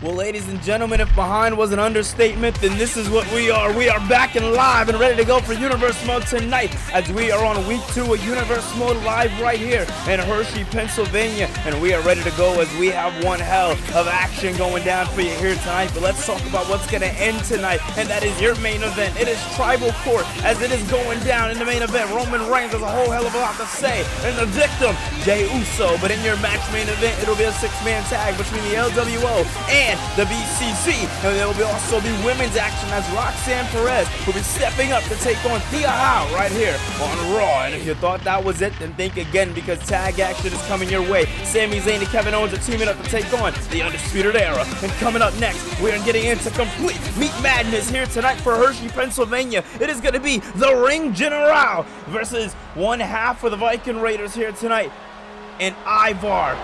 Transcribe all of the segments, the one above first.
Well, ladies and gentlemen, if behind was an understatement, then this is what we are. We are back and live and ready to go for Universe Mode tonight, as we are on week 2 of Universe Mode live right here in Hershey, Pennsylvania. And we are ready to go as we have one hell of action going down for you here tonight. But let's talk about what's going to end tonight, and that is your main event. It is Tribal Court as it is going down in the main event. Roman Reigns has a whole hell of a lot to say, and the victim, Jey Uso. But in your match main event, it'll be a 6-man tag between the LWO and the BCC, and there will also be women's action as Roxan Perez will be stepping up to take on Thea Howe right here on Raw. And if you thought that was it, then think again, because tag action is coming your way. Sami Zayn and Kevin Owens are teaming up to take on the Undisputed Era. And coming up next, we are getting into complete meat madness here tonight for Hershey, Pennsylvania. It is going to be the Ring General versus one half of the Viking Raiders here tonight, and Ivar.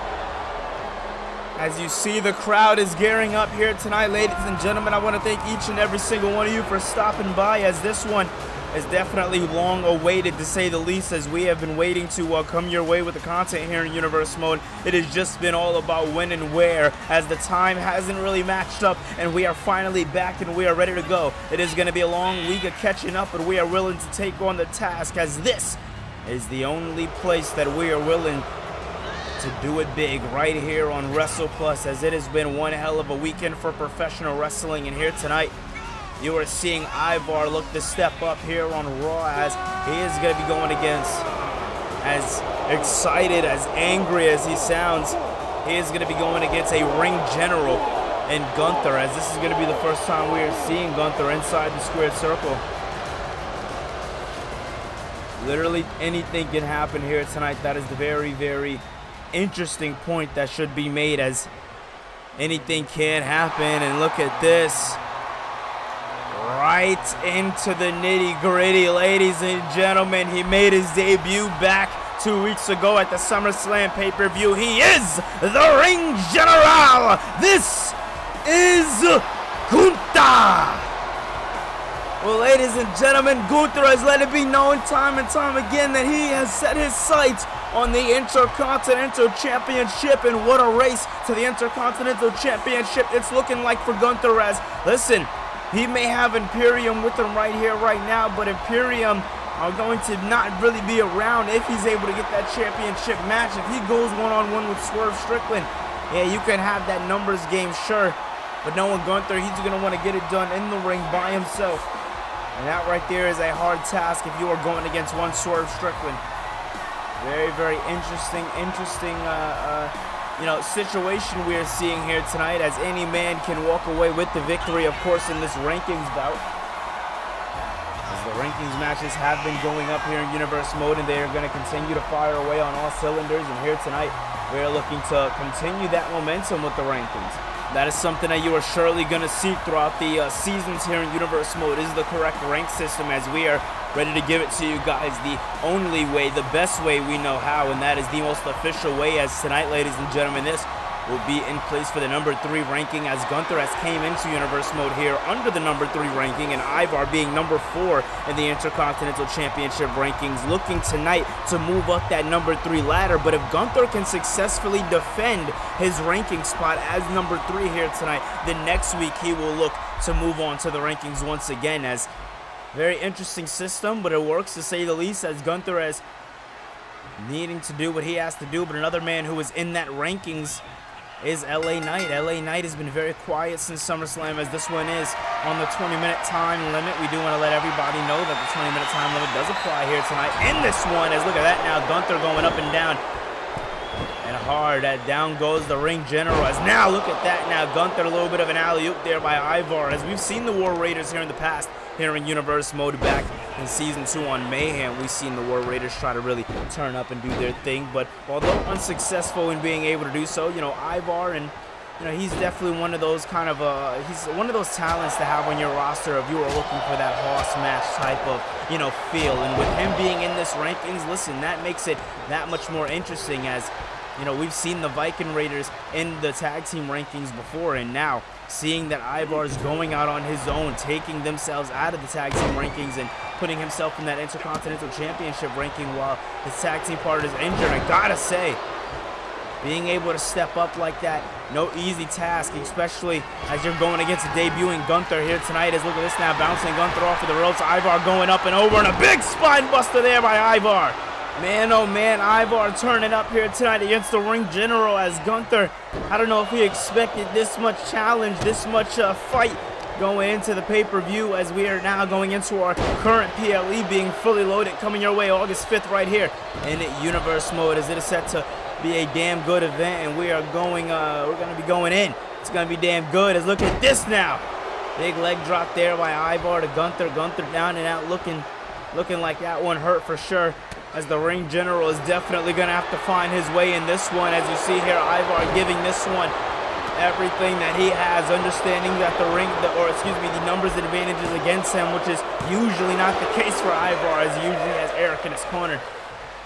As you see, the crowd is gearing up here tonight, ladies and gentlemen. I want to thank each and every single one of you for stopping by, as this one is definitely long awaited, to say the least, as we have been waiting to come your way with the content here in Universe Mode. It has just been all about when and where, as the time hasn't really matched up, and we are finally back and we are ready to go. It is going to be a long week of catching up, but we are willing to take on the task, as this is the only place that we are willing to do it big, right here on Wrestlepluss, as it has been one hell of a weekend for professional wrestling. And here tonight, you are seeing Ivar look to step up here on Raw, as he is going to be going against, as excited, as angry as he sounds, he is going to be going against a ring general in Gunther, as this is going to be the first time we are seeing Gunther inside the squared circle. Literally anything can happen here tonight. That is the very, very interesting point that should be made, as anything can happen. And look at this, right into the nitty-gritty, ladies and gentlemen. He made his debut back 2 weeks ago at the SummerSlam pay-per-view. He is the Ring General. This is Gunther. Well, ladies and gentlemen, Gunther has let it be known time and time again that he has set his sights on the Intercontinental Championship, and what a race to the Intercontinental Championship it's looking like for Gunther. As, listen, he may have Imperium with him right here, right now, but Imperium are going to not really be around if he's able to get that championship match. If he goes one-on-one with Swerve Strickland, yeah, you can have that numbers game, sure, but knowing Gunther, he's going to want to get it done in the ring by himself. And that right there is a hard task if you are going against one Swerve Strickland. Very, very interesting, situation we are seeing here tonight, as any man can walk away with the victory, of course, in this rankings bout. As the rankings matches have been going up here in Universe Mode, and they are going to continue to fire away on all cylinders. And here tonight, we are looking to continue that momentum with the rankings. That is something that you are surely going to see throughout the seasons here in Universe Mode, is the correct rank system, as we are ready to give it to you guys the only way, the best way we know how, and that is the most official way. As tonight, ladies and gentlemen, this will be in place for the number 3 ranking, as Gunther has came into Universe Mode here under the number 3 ranking, and Ivar being number 4 in the Intercontinental Championship rankings, looking tonight to move up that number 3 ladder. But if Gunther can successfully defend his ranking spot as number 3 here tonight, then next week he will look to move on to the rankings once again. As very interesting system, but it works, to say the least, as Gunther is needing to do what he has to do. But another man who is in that rankings is LA Knight. LA Knight has been very quiet since SummerSlam, as this one is on the 20-minute time limit. We do want to let everybody know that the 20-minute time limit does apply here tonight in this one, as look at that now, Gunther going up and down. And hard, down goes the Ring General, as now, look at that now, Gunther, a little bit of an alley-oop there by Ivar, as we've seen the War Raiders here in the past, here in Universe Mode. Back in Season 2 on Mayhem, we've seen the War Raiders try to really turn up and do their thing, but although unsuccessful in being able to do so, Ivar, and he's definitely one of those kind of he's one of those talents to have on your roster if you are looking for that hoss match type of feel. And with him being in this rankings, listen, that makes it that much more interesting, as we've seen the Viking Raiders in the tag team rankings before, and now seeing that Ivar is going out on his own, taking themselves out of the tag team rankings and putting himself in that Intercontinental Championship ranking while his tag team partner is injured. I gotta say, Being able to step up like that, no easy task, especially as you're going against a debuting Gunther here tonight. As look at this now, bouncing Gunther off of the ropes. Ivar going up and over, and a big spine buster there by Ivar. Man, oh man, Ivar turning up here tonight against the ring general as Gunther. I don't know if he expected this much challenge, this much fight going into the pay-per-view, as we are now going into our current PLE being fully loaded, coming your way August 5th right here in Universe mode, as it is set to be a damn good event, and we are going, we're going to be going in. It's going to be damn good. As look at this now. Big leg drop there by Ivar to Gunther. Gunther down and out, looking like that one hurt for sure, as the ring general is definitely going to have to find his way in this one. As you see here, Ivar giving this one everything that he has, understanding that the numbers advantages against him, which is usually not the case for Ivar, as he usually has Eric in his corner.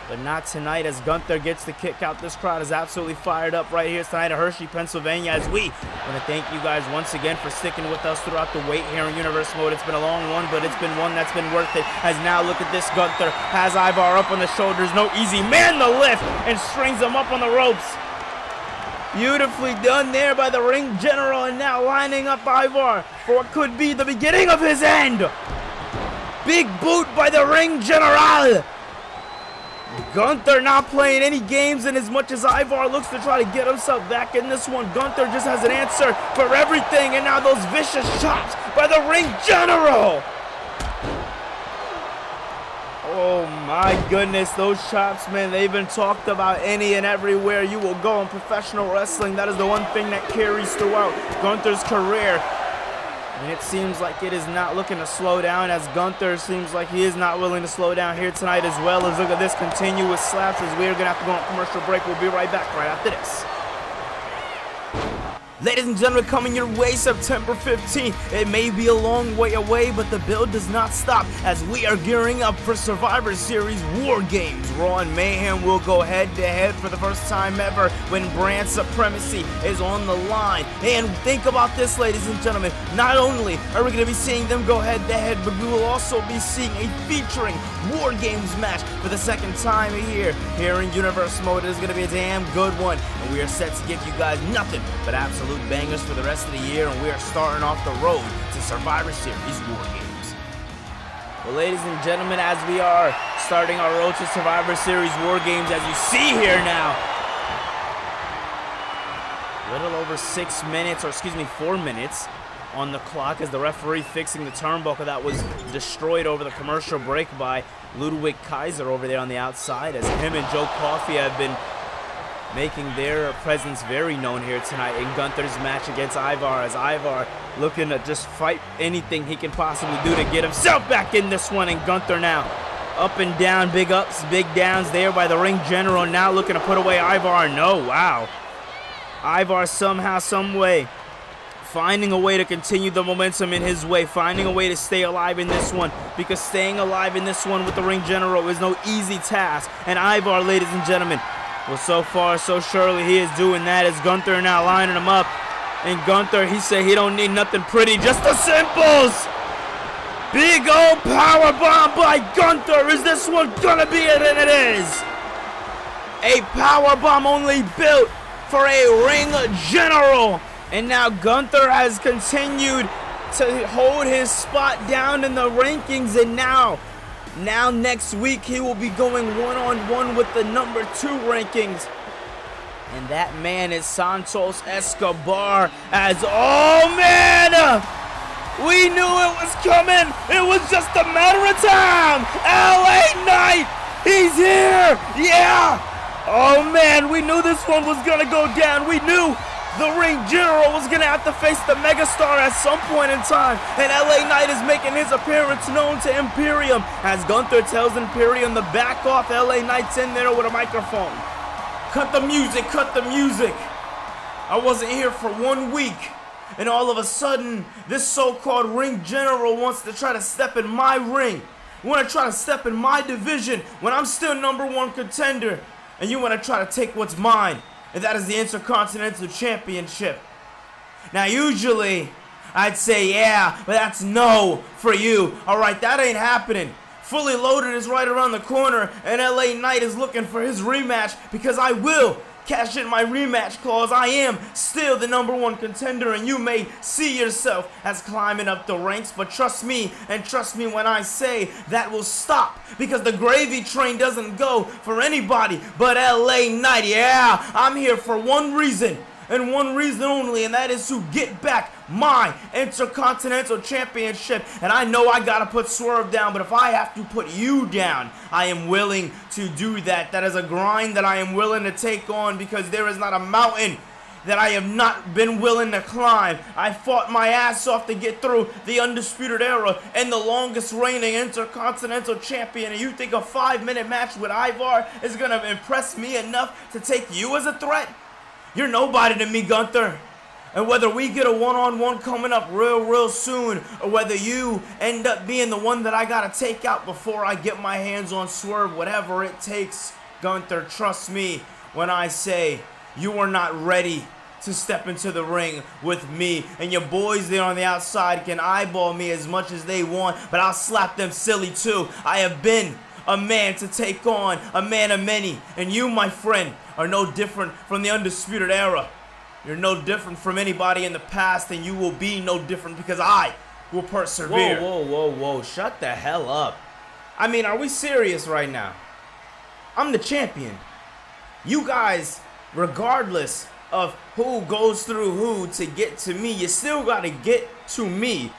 But not tonight, as Gunther gets the kick out. This crowd is absolutely fired up right here tonight in Hershey, Pennsylvania, as we want to thank you guys once again for sticking with us throughout the wait here in Universe mode. It's been a long one, but it's been one that's been worth it. As now look at this, Gunther has Ivar up on the shoulders. No easy man the lift, and strings him up on the ropes. Beautifully done there by the ring general, and now lining up Ivar for what could be the beginning of his end. Big boot by the ring general. Gunther not playing any games, and as much as Ivar looks to try to get himself back in this one, Gunther just has an answer for everything, and now those vicious chops by the ring general. Oh my goodness, those chops, man, they've been talked about any and everywhere you will go in professional wrestling. That is the one thing that carries throughout Gunther's career. And it seems like it is not looking to slow down, as Gunther seems like he is not willing to slow down here tonight as well. As look at this continuous slaps, as we are going to have to go on commercial break. We'll be right back right after this. Ladies and gentlemen, coming your way September 15th. It may be a long way away, but the build does not stop, as we are gearing up for Survivor Series War Games. Raw and Mayhem will go head-to-head for the first time ever when brand supremacy is on the line. And think about this, ladies and gentlemen. Not only are we going to be seeing them go head-to-head, but we will also be seeing a featuring War Games match for the second time here in Universe mode. It is going to be a damn good one, and we are set to give you guys nothing but absolute bangers for the rest of the year, and we are starting off the road to Survivor Series War Games. Well, ladies and gentlemen, as we are starting our road to Survivor Series War Games, as you see here now, a little over 6 minutes, or excuse me, 4 minutes on the clock, as the referee fixing the turnbuckle that was destroyed over the commercial break by Ludwig Kaiser over there on the outside, as him and Joe Coffey have been making their presence very known here tonight in Gunther's match against Ivar, as Ivar looking to just fight anything he can possibly do to get himself back in this one. And Gunther now up and down, big ups, big downs there by the ring general, now looking to put away Ivar. No, wow. Ivar somehow, some way finding a way to continue the momentum in his way, finding a way to stay alive in this one, because staying alive in this one with the ring general is no easy task. And Ivar, ladies and gentlemen, well, so far, so surely he is doing that, as Gunther now lining him up. And Gunther, he said he don't need nothing pretty, just the simples. Big old power bomb by Gunther. Is this one gonna be it? And it is. A power bomb only built for a ring general. And now Gunther has continued to hold his spot down in the rankings, and now next week he will be going one-on-one with the number 2 rankings, and that man is Santos Escobar. As, oh man, we knew it was coming. It was just a matter of time. LA Knight, he's here. Yeah. Oh man, we knew this one was gonna go down. We knew the ring general was going to have to face the megastar at some point in time, and LA Knight is making his appearance known to Imperium, as Gunther tells Imperium to back off. LA Knight's in there with a microphone. Cut the music, cut the music. I wasn't here for 1 week, and all of a sudden, this so-called ring general wants to try to step in my ring. You want to try to step in my division when I'm still number 1 contender, and you want to try to take what's mine, and that is the Intercontinental Championship. Now, usually, I'd say, yeah, but that's no for you. All right, that ain't happening. Fully Loaded is right around the corner, and LA Knight is looking for his rematch, because I will cash in my rematch clause. I am still the #1 contender, and you may see yourself as climbing up the ranks, but trust me, and trust me when I say that will stop, because the gravy train doesn't go for anybody but LA Knight. Yeah, I'm here for one reason, and one reason only, and that is to get back my Intercontinental Championship. And I know I gotta put Swerve down, but if I have to put you down, I am willing to do that. That is a grind that I am willing to take on, because there is not a mountain that I have not been willing to climb. I fought my ass off to get through the Undisputed Era and the longest reigning Intercontinental Champion, and you think a 5-minute match with Ivar is gonna impress me enough to take you as a threat? You're nobody to me, Gunther. And whether we get a one-on-one coming up real soon, or whether you end up being the one that I gotta take out before I get my hands on Swerve, whatever it takes, Gunther, trust me when I say you are not ready to step into the ring with me. And your boys there on the outside can eyeball me as much as they want, but I'll slap them silly too. I have been a man to take on a man of many, and you, my friend, are no different from the Undisputed Era. You're no different from anybody in the past, and you will be no different, because I will persevere. Whoa, shut the hell up. I mean, are we serious right now? I'm the champion. You guys, regardless of who goes through who to get to me, you still gotta get to me.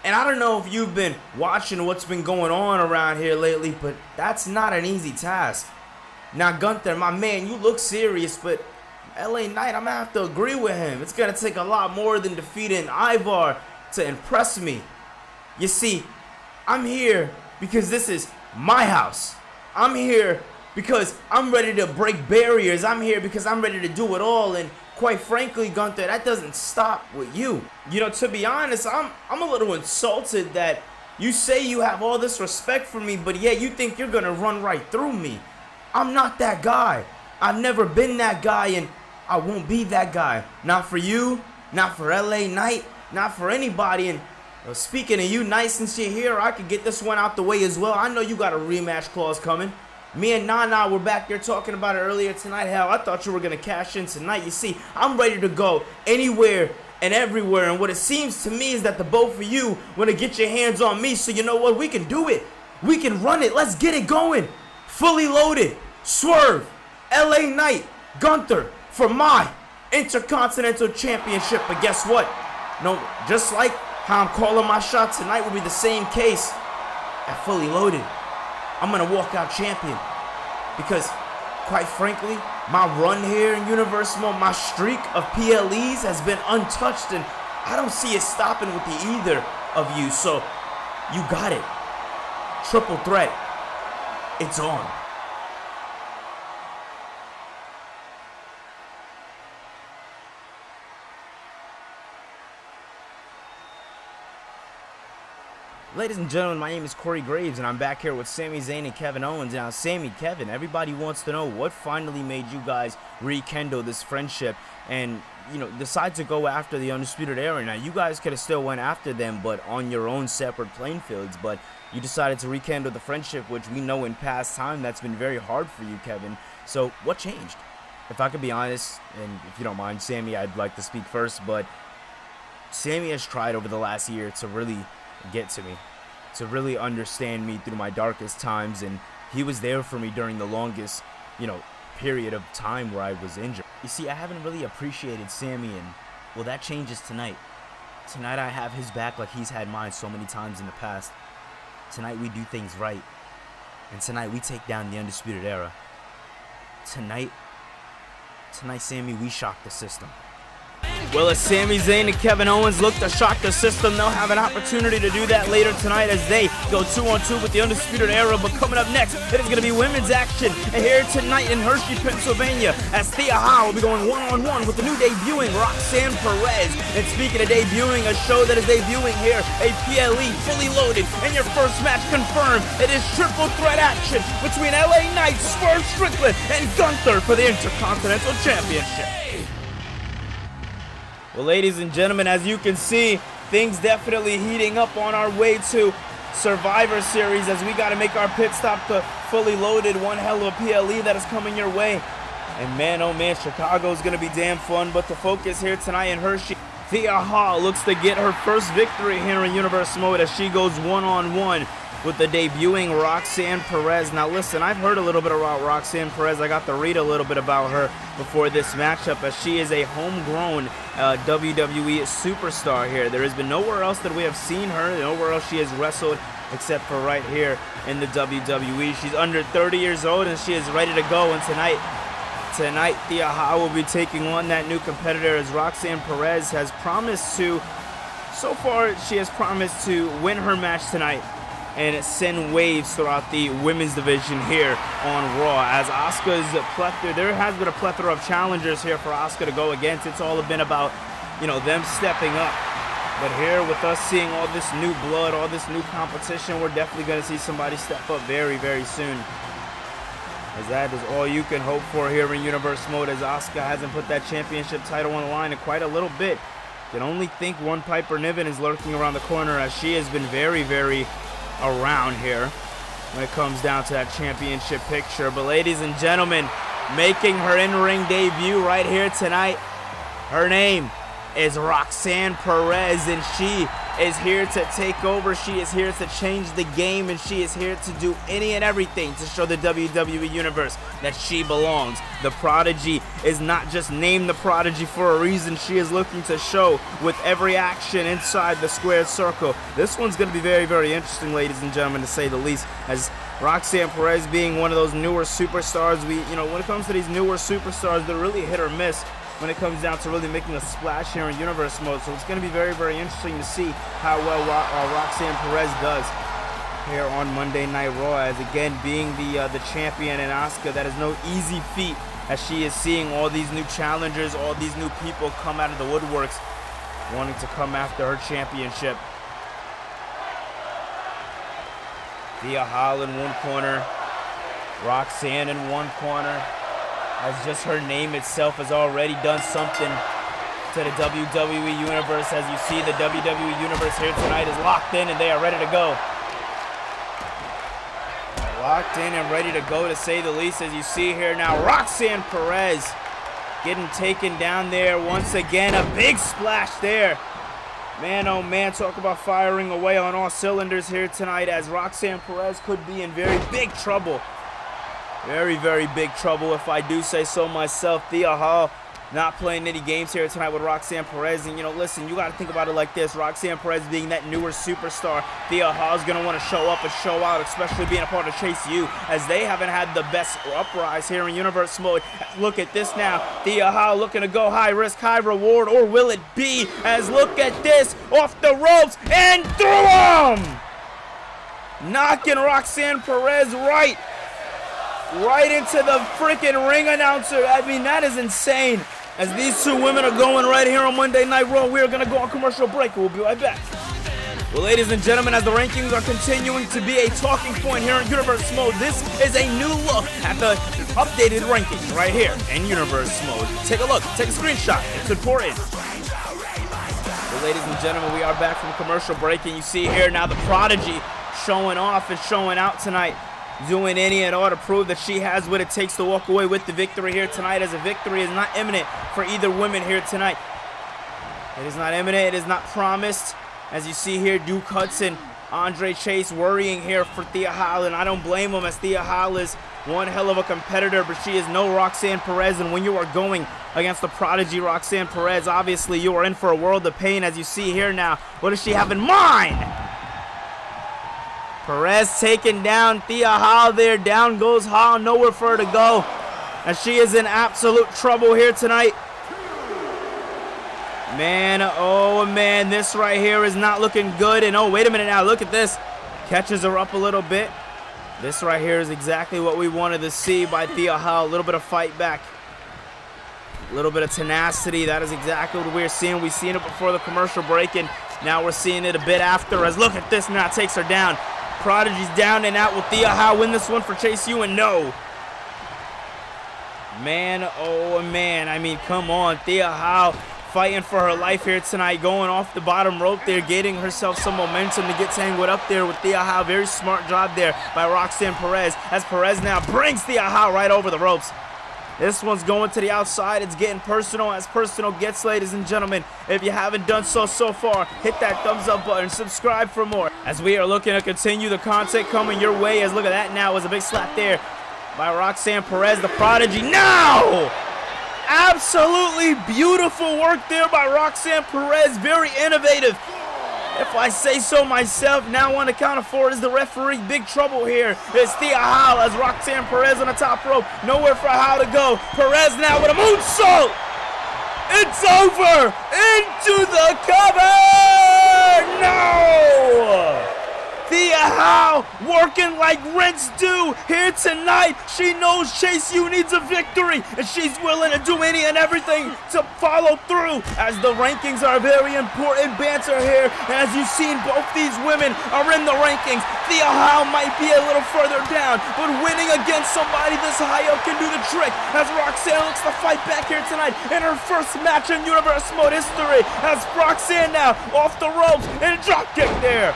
And I don't know if you've been watching what's been going on around here lately, but that's not an easy task. Now, Gunther, my man, you look serious, but LA Knight, I'm gonna have to agree with him. It's gonna take a lot more than defeating Ivar to impress me. You see, I'm here because this is my house. I'm here because I'm ready to break barriers. I'm here because I'm ready to do it all. And quite frankly, Gunther, that doesn't stop with you. You know, to be honest, I'm a little insulted that you say you have all this respect for me, but yet you think you're gonna run right through me. I'm not that guy. I've never been that guy, and I won't be that guy. Not for you, not for LA Knight, not for anybody. And speaking of you, Knight, since you're here, I could get this one out the way as well. I know you got a rematch clause coming. Me and Nana were back there talking about it earlier tonight. Hell, I thought you were going to cash in tonight. You see, I'm ready to go anywhere and everywhere. And what it seems to me is that the both of you want to get your hands on me. So you know what? We can do it. We can run it. Let's get it going. Fully loaded. Swerve. LA Knight. Gunther. For my Intercontinental Championship. But guess what? No, just like how I'm calling my shot tonight will be the same case at Fully Loaded. I'm going to walk out champion, because quite frankly, my run here in Universe Mode, my streak of PLEs has been untouched, and I don't see it stopping with either of you. So you got it. Triple threat. It's on. Ladies and gentlemen, my name is Corey Graves, and I'm back here with Sami Zayn and Kevin Owens. Now, Sami, Kevin, everybody wants to know what finally made you guys rekindle this friendship and, you know, decide to go after the Undisputed Era. Now, you guys could have still went after them, but on your own separate playing fields. But you decided to rekindle the friendship, which we know in past time that's been very hard for you, Kevin. So, what changed? If I could be honest, and if you don't mind, Sami, I'd like to speak first, but Sami has tried over the last year to really get to me, to really understand me through my darkest times, and he was there for me during the longest, you know, period of time where I was injured. You see, I haven't really appreciated Sami, and well, that changes tonight. Tonight I have his back like he's had mine so many times in the past. Tonight we do things right, and tonight we take down the Undisputed Era. Tonight, Sami, we shock the system. Well, as Sami Zayn and Kevin Owens look to shock the system, they'll have an opportunity to do that later tonight as they go 2-on-2 with the Undisputed Era. But coming up next, it is going to be women's action here tonight in Hershey, Pennsylvania, as Thea Hall will be going 1-on-1 with the new debuting Roxan Perez. And speaking of debuting, a show that is debuting here, a PLE Fully Loaded, and your first match confirmed. It is triple threat action between LA Knight, Swerve Strickland, and Gunther for the Intercontinental Championship. Well, ladies and gentlemen, as you can see, things definitely heating up on our way to Survivor Series as we got to make our pit stop to Fully Loaded. One hell of a PLE that is coming your way. And man, oh man, Chicago's going to be damn fun. But the focus here tonight in Hershey, Thea Hall looks to get her first victory here in Universe Mode as she goes one-on-one with the debuting Roxan Perez. Now listen, I've heard a little bit about Roxan Perez. I got to read a little bit about her before this matchup, as she is a homegrown WWE superstar here. There has been nowhere else that we have seen her, nowhere else she has wrestled except for right here in the WWE. She's under 30 years old and she is ready to go. And tonight, Thea Ha will be taking on that new competitor, as Roxan Perez has promised to, so far she has promised to win her match tonight and send waves throughout the women's division here on Raw. As Asuka's plethora, there has been a plethora of challengers here for Asuka to go against. It's all been about, you know, them stepping up. But here, with us seeing all this new blood, all this new competition, we're definitely going to see somebody step up very, very soon. As that is all you can hope for here in Universe Mode, as Asuka hasn't put that championship title on the line in quite a little bit. Can only think one Piper Niven is lurking around the corner, as she has been very, very around here when it comes down to that championship picture. But ladies and gentlemen, making her in-ring debut right here tonight, her name is Roxan Perez, and she is here to take over. She is here to change the game, and she is here to do any and everything to show the WWE Universe that she belongs. The Prodigy is not just named the Prodigy for a reason. She is looking to show with every action inside the squared circle. This one's going to be very, very interesting, ladies and gentlemen, to say the least, as Roxan Perez being one of those newer superstars. When it comes to these newer superstars, they're really hit or miss when it comes down to really making a splash here in Universe Mode. So it's going to be very, very interesting to see how well Roxan Perez does here on Monday Night Raw, as again being the champion, and Asuka, that is no easy feat, as she is seeing all these new challengers, all these new people come out of the woodworks wanting to come after her championship. Thea Hall in one corner, Roxanne in one corner, as just her name itself has already done something to the WWE Universe. As you see, the WWE Universe here tonight is locked in and they are ready to go. Locked in and ready to go, to say the least, as you see here now. Roxan Perez getting taken down there once again. A big splash there. Man, oh man, talk about firing away on all cylinders here tonight, as Roxan Perez could be in very big trouble. Very, very big trouble, if I do say so myself. Thea Hall not playing any games here tonight with Roxan Perez. And, listen, you got to think about it like this. Roxan Perez being that newer superstar, Thea Hall's going to want to show up and show out, especially being a part of Chase U, as they haven't had the best uprise here in Universe Mode. Look at this now. Thea Hall looking to go high risk, high reward, or will it be? As look at this, off the ropes, and through him! Knocking Roxan Perez right into the freaking ring announcer. I mean, that is insane. As these two women are going right here on Monday Night Raw, we are going to go on commercial break. We'll be right back. Well, ladies and gentlemen, as the rankings are continuing to be a talking point here in Universe Mode, this is a new look at the updated rankings right here in Universe Mode. Take a look. Take a screenshot. It's important. Well, ladies and gentlemen, we are back from commercial break, and you see here now the Prodigy showing off and showing out tonight, doing any and all to prove that she has what it takes to walk away with the victory here tonight, as a victory is not imminent for either women here tonight. It is not imminent. It is not promised. As you see here, Duke Hudson, Andre Chase worrying here for Thea Hall, and I don't blame him, as Thea Hall is one hell of a competitor, but she is no Roxan Perez, and when you are going against the Prodigy Roxan Perez, obviously you are in for a world of pain. As you see here now, what does she have in mind? Perez taking down Thea Hall there. Down goes Hall, nowhere for her to go, as she is in absolute trouble here tonight. Man, oh man, this right here is not looking good. And oh, wait a minute now, look at this. Catches her up a little bit. This right here is exactly what we wanted to see by Thea Hall. A little bit of fight back, a little bit of tenacity. That is exactly what we're seeing. We've seen it before the commercial break, and now we're seeing it a bit after, as look at this now, takes her down. Prodigy's down and out. Will Thea Hall win this one for Chase U? And no. Man, oh man, I mean, come on. Thea Hall fighting for her life here tonight, going off the bottom rope there, getting herself some momentum to get tangled up there with Thea Hall. Very smart job there by Roxan Perez, as Perez now brings Thea Hall right over the ropes. This one's going to the outside. It's getting personal as personal gets, ladies and gentlemen. If you haven't done so far, hit that thumbs up button. Subscribe for more. As we are looking to continue the content coming your way. As look at that now. It was a big slap there by Roxan Perez, the prodigy. Now! Absolutely beautiful work there by Roxan Perez. Very innovative, if I say so myself. Now on the count of 4 is the referee. Big trouble here. It's Thea Howell as Roxan Perez on the top rope. Nowhere for Howell to go. Perez now with a moonsault. It's over. Into the cover. No! Thea Howell working like Rents do here tonight. She knows Chase U needs a victory, and she's willing to do any and everything to follow through, as the rankings are very important banter here. And as you've seen, both these women are in the rankings. Thea Howell might be a little further down, but winning against somebody this high up can do the trick, as Roxanne looks to fight back here tonight in her first match in Universe Mode history. As Roxanne now off the ropes and a drop kick there.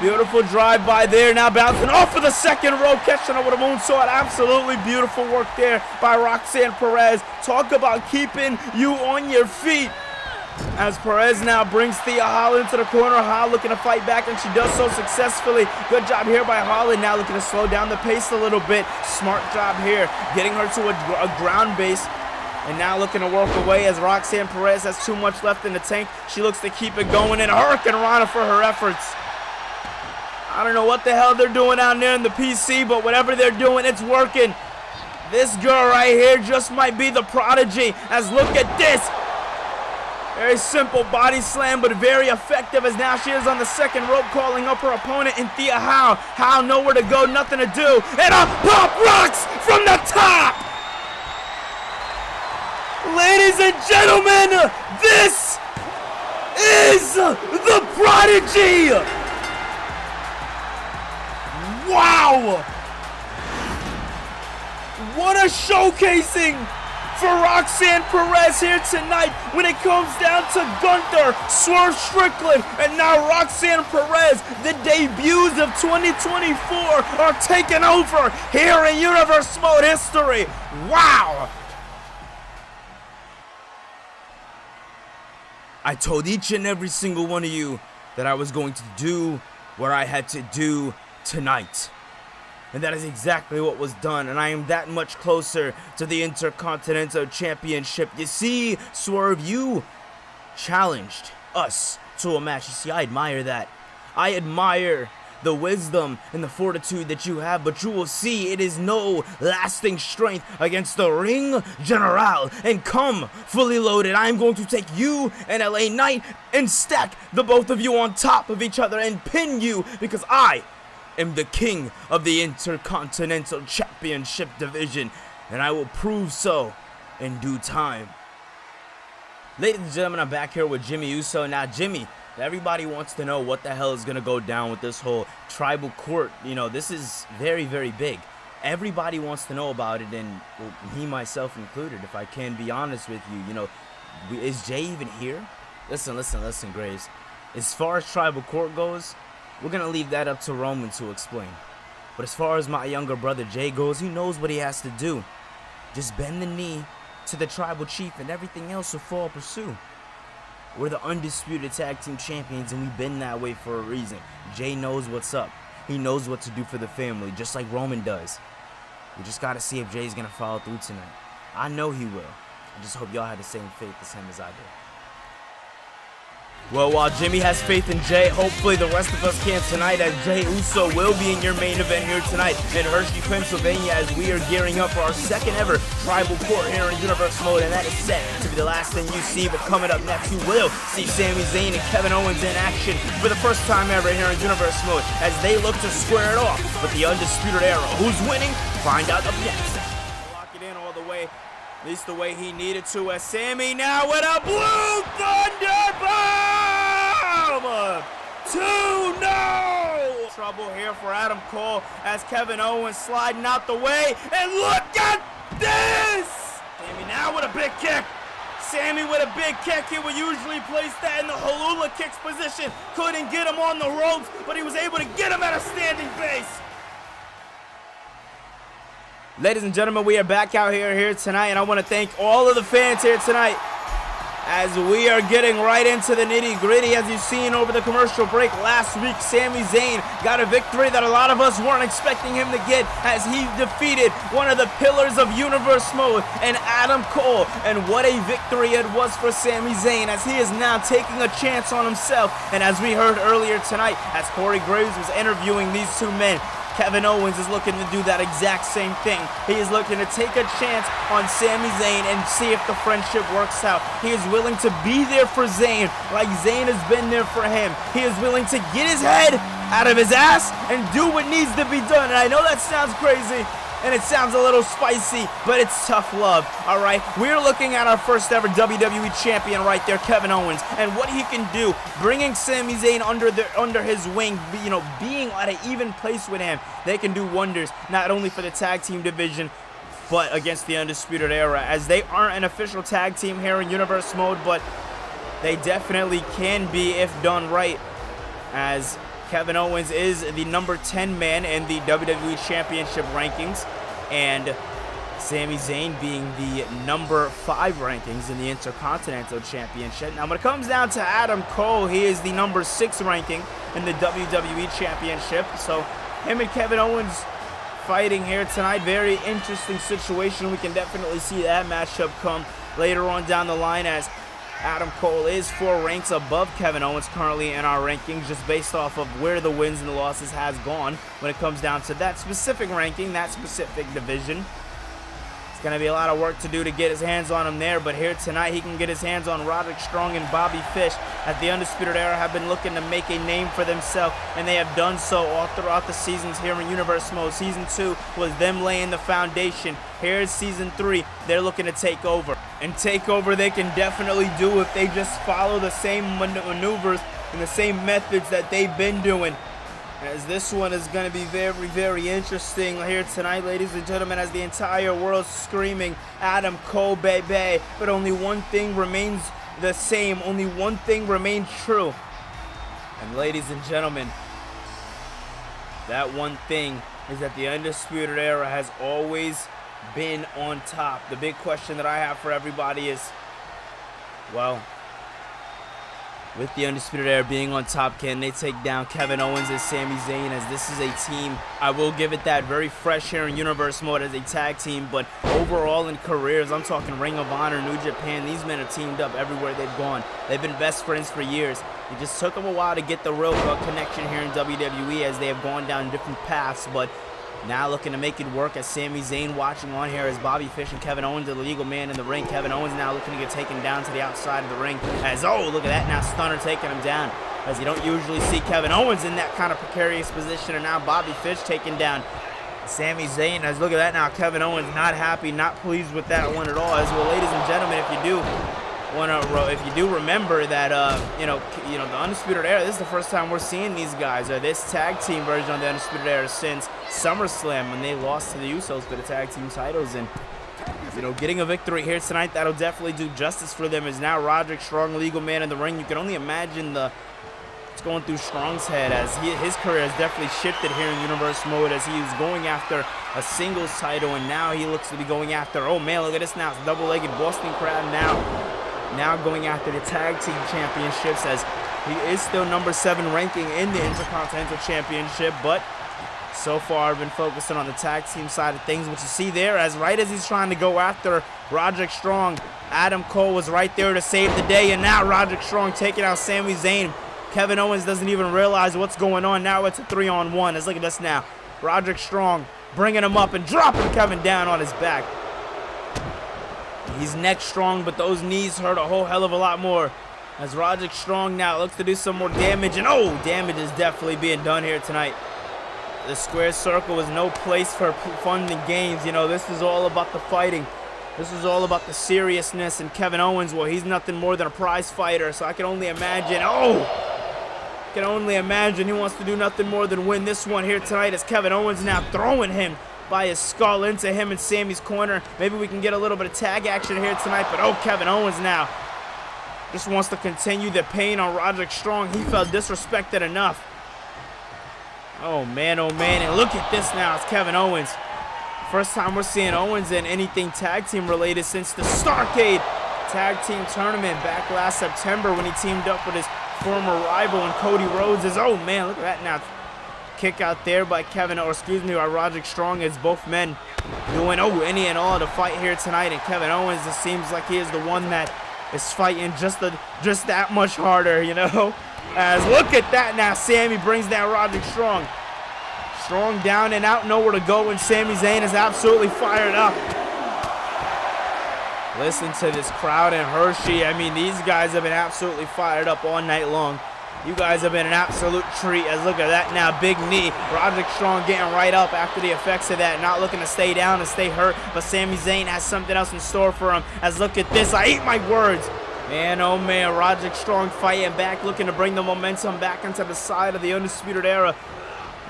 Beautiful drive-by there, now bouncing off of the second rope, catching up with a moonsault. Absolutely beautiful work there by Roxan Perez. Talk about keeping you on your feet. As Perez now brings Thea Howell into the corner. Howell looking to fight back, and she does so successfully. Good job here by Holland, now looking to slow down the pace a little bit. Smart job here, getting her to a ground base. And now looking to work away as Roxan Perez has too much left in the tank. She looks to keep it going, and Hurricane Rana for her efforts. I don't know what the hell they're doing down there in the PC, but whatever they're doing, it's working. This girl right here just might be the prodigy, as look at this. Very simple body slam, but very effective, as now she is on the second rope, calling up her opponent in Thea Howell. Howell nowhere to go, nothing to do. And a pop rocks from the top. Ladies and gentlemen, this is the prodigy. Wow! What a showcasing for Roxan Perez here tonight when it comes down to Gunther, Swerve Strickland, and now Roxan Perez. The debuts of 2024 are taking over here in Universe Mode history. Wow! I told each and every single one of you that I was going to do what I had to do tonight, and that is exactly what was done, and I am that much closer to the Intercontinental Championship. You see, Swerve, you challenged us to a match. You see, I admire that. I admire the wisdom and the fortitude that you have, but you will see it is no lasting strength against the Ring General. And come fully loaded, I am going to take you and LA Knight and stack the both of you on top of each other and pin you, because I am the king of the Intercontinental Championship division, and I will prove so in due time. Ladies and gentlemen, I'm back here with Jey Uso. Now, Jimmy, everybody wants to know what the hell is going to go down with this whole tribal court. You know, this is very, very big. Everybody wants to know about it, and well, me, myself included, if I can be honest with you. You know, is Jay even here? Listen, Graves. As far as tribal court goes, we're going to leave that up to Roman to explain. But as far as my younger brother Jay goes, he knows what he has to do. Just bend the knee to the tribal chief, and everything else will fall pursue. We're the undisputed tag team champions, and we've been that way for a reason. Jay knows what's up. He knows what to do for the family, just like Roman does. We just got to see if Jay's going to follow through tonight. I know he will. I just hope y'all have the same faith as him as I do. Well, while Jimmy has faith in Jay, hopefully the rest of us can tonight, as Jey Uso will be in your main event here tonight in Hershey, Pennsylvania, as we are gearing up for our second ever tribal court here in Universe Mode, and that is set to be the last thing you see. But coming up next, you will see Sami Zayn and Kevin Owens in action for the first time ever here in Universe Mode, as they look to square it off with the Undisputed Era. Who's winning? Find out up next. Lock it in all the way, at least the way he needed to, as Sami now with a Blue Thunder Bomb! 2-0! Trouble here for Adam Cole, as Kevin Owens sliding out the way, and look at this! Sami now with a big kick. Sami with a big kick. He would usually place that in the Halula kicks position. Couldn't get him on the ropes, but he was able to get him at a standing base. Ladies and gentlemen, we are back out here tonight, and I want to thank all of the fans here tonight as we are getting right into the nitty-gritty. As you've seen over the commercial break last week, Sami Zayn got a victory that a lot of us weren't expecting him to get, as he defeated one of the pillars of Universe Mode and Adam Cole. And what a victory it was for Sami Zayn, as he is now taking a chance on himself. And as we heard earlier tonight, as Corey Graves was interviewing these two men, Kevin Owens is looking to do that exact same thing. He is looking to take a chance on Sami Zayn and see if the friendship works out. He is willing to be there for Zayn like Zayn has been there for him. He is willing to get his head out of his ass and do what needs to be done. And I know that sounds crazy and it sounds a little spicy, but it's tough love, all right? We're looking at our first ever WWE champion right there, Kevin Owens, and what he can do, bringing Sami Zayn under his wing, you know, being at an even place with him. They can do wonders, not only for the tag team division, but against the Undisputed Era, as they aren't an official tag team here in Universe Mode, but they definitely can be if done right, as Kevin Owens is the number 10 man in the WWE Championship rankings, and Sami Zayn being the number 5 rankings in the Intercontinental Championship. Now, when it comes down to Adam Cole, he is the number 6 ranking in the WWE Championship. So, him and Kevin Owens fighting here tonight. Very interesting situation. We can definitely see that matchup come later on down the line, as Adam Cole is 4 ranks above Kevin Owens currently in our rankings, just based off of where the wins and the losses has gone when it comes down to that specific ranking, that specific division. It's going to be a lot of work to do to get his hands on him there, but here tonight he can get his hands on Roderick Strong and Bobby Fish, as the Undisputed Era have been looking to make a name for themselves, and they have done so all throughout the seasons here in Universe Mode. Season 2 was them laying the foundation. Here's Season 3. They're looking to take over. And take over they can definitely do if they just follow the same maneuvers and the same methods that they've been doing. As this one is going to be very, very interesting here tonight, ladies and gentlemen, as the entire world's screaming Adam Cole, baby. But only one thing remains the same. Only one thing remains true. And ladies and gentlemen, that one thing is that the Undisputed Era has always been on top. The big question that I have for everybody is, well, with the Undisputed Era being on top, can they take down Kevin Owens and Sami Zayn? As this is a team, I will give it that, very fresh here in Universe Mode as a tag team, but overall in careers, I'm talking Ring of Honor, New Japan, these men are teamed up everywhere they've gone. They've been best friends for years. It just took them a while to get the real connection here in WWE, as they have gone down different paths, but now looking to make it work, as Sami Zayn watching on here as Bobby Fish and Kevin Owens, the legal man in the ring. Kevin Owens now looking to get taken down to the outside of the ring, as, oh, look at that, now Stunner taking him down, as you don't usually see Kevin Owens in that kind of precarious position, and now Bobby Fish taking down Sami Zayn, as look at that now, Kevin Owens not happy, not pleased with that one at all. As well, ladies and gentlemen, if you do remember that, you know, the Undisputed Era, this is the first time we're seeing these guys, this tag team version of the Undisputed Era, since SummerSlam, when they lost to the Usos for the tag team titles. And, you know, getting a victory here tonight, that'll definitely do justice for them, as now Roderick Strong, legal man in the ring. You can only imagine what's going through Strong's head, as his career has definitely shifted here in Universe Mode, as he was going after a singles title, and now he looks to be going after, oh man, look at this now, it's double-legged Boston Crab now going after the tag team championships, as he is still number 7 ranking in the Intercontinental Championship, but so far I've been focusing on the tag team side of things, which you see there, as right as he's trying to go after Roderick Strong, Adam Cole was right there to save the day, and now Roderick Strong taking out Sami Zayn. Kevin Owens doesn't even realize what's going on. Now it's a 3-on-1. Let's look at this now. Roderick Strong bringing him up and dropping Kevin down on his back. He's neck strong, but those knees hurt a whole hell of a lot more, as Roderick Strong now looks to do some more damage, and oh, damage is definitely being done here tonight. The square circle is no place for fun and games. You know, this is all about the fighting. This is all about the seriousness, and Kevin Owens, well, he's nothing more than a prize fighter, so I can only imagine, he wants to do nothing more than win this one here tonight, as Kevin Owens now throwing him by his skull into him in Sami's corner. Maybe we can get a little bit of tag action here tonight, but oh, Kevin Owens now just wants to continue the pain on Roderick Strong. He felt disrespected enough. Oh man, and look at this now. It's Kevin Owens First time we're seeing Owens in anything tag team related since the Starrcade Tag Team Tournament back last September when he teamed up with his former rival and Cody Rhodes. Oh man, look at that now. Kick out there by by Roderick Strong, as both men doing any and all to fight here tonight. And Kevin Owens, it seems like he is the one that is fighting just that much harder, you know. As look at that now, Sami brings down Roderick Strong. Strong down and out, nowhere to go, and Sami Zayn is absolutely fired up. Listen to this crowd in Hershey. I mean, these guys have been absolutely fired up all night long. You guys have been an absolute treat. As look at that now, big knee. Roderick Strong getting right up after the effects of that, not looking to stay down and stay hurt, but Sami Zayn has something else in store for him. As look at this, I eat my words. Man, oh man, Roderick Strong fighting back, looking to bring the momentum back into the side of the Undisputed Era.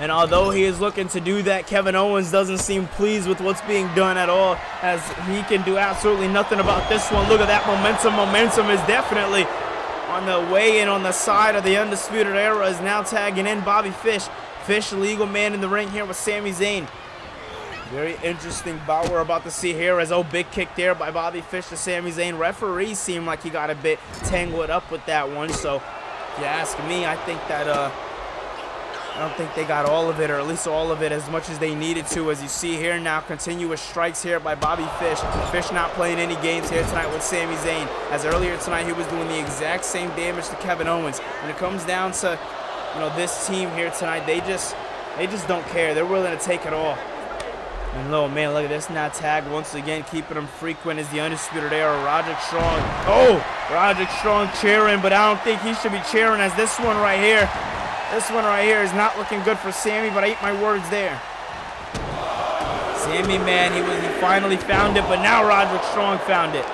And although he is looking to do that, Kevin Owens doesn't seem pleased with what's being done at all, as he can do absolutely nothing about this one. Look at that momentum. Momentum is definitely on the way in on the side of the Undisputed Era, is now tagging in Bobby Fish. Fish, legal man in the ring here with Sami Zayn. Very interesting bout we're about to see here, as big kick there by Bobby Fish to Sami Zayn. Referee seemed like he got a bit tangled up with that one, so if you ask me, I think that I don't think they got all of it, or at least all of it as much as they needed to. As you see here now, continuous strikes here by Bobby Fish. Fish not playing any games here tonight with Sami Zayn, as earlier tonight he was doing the exact same damage to Kevin Owens. When it comes down to, you know, this team here tonight, they just don't care. They're willing to take it all. And oh man, look at this now, tag once again, keeping them frequent is the Undisputed Era. Roderick Strong. Oh, Roderick Strong cheering, but I don't think he should be cheering, as this one right here. This one right here is not looking good for Sami, but I eat my words there. Sami, man, he finally found it, but now Roderick Strong found it.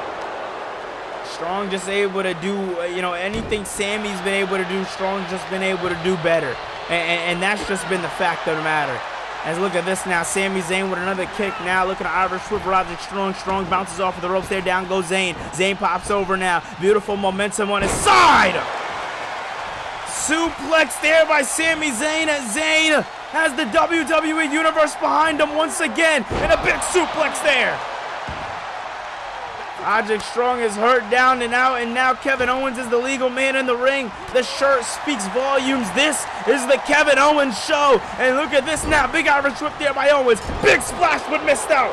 Strong just able to do, you know, anything Sami's been able to do, Strong's just been able to do better. And that's just been the fact of the matter. As look at this now, Sami Zayn with another kick now, looking at Irish whip Roderick Strong. Strong bounces off of the ropes there, down goes Zayn. Zayn pops over now, beautiful momentum on his side. Suplex there by Sami Zayn, as Zayn has the WWE Universe behind him once again, and a big suplex there. Roderick Strong is hurt down and out, and now Kevin Owens is the legal man in the ring. The shirt speaks volumes. This is the Kevin Owens show, and look at this now, big Irish whip there by Owens. Big splash, but missed out.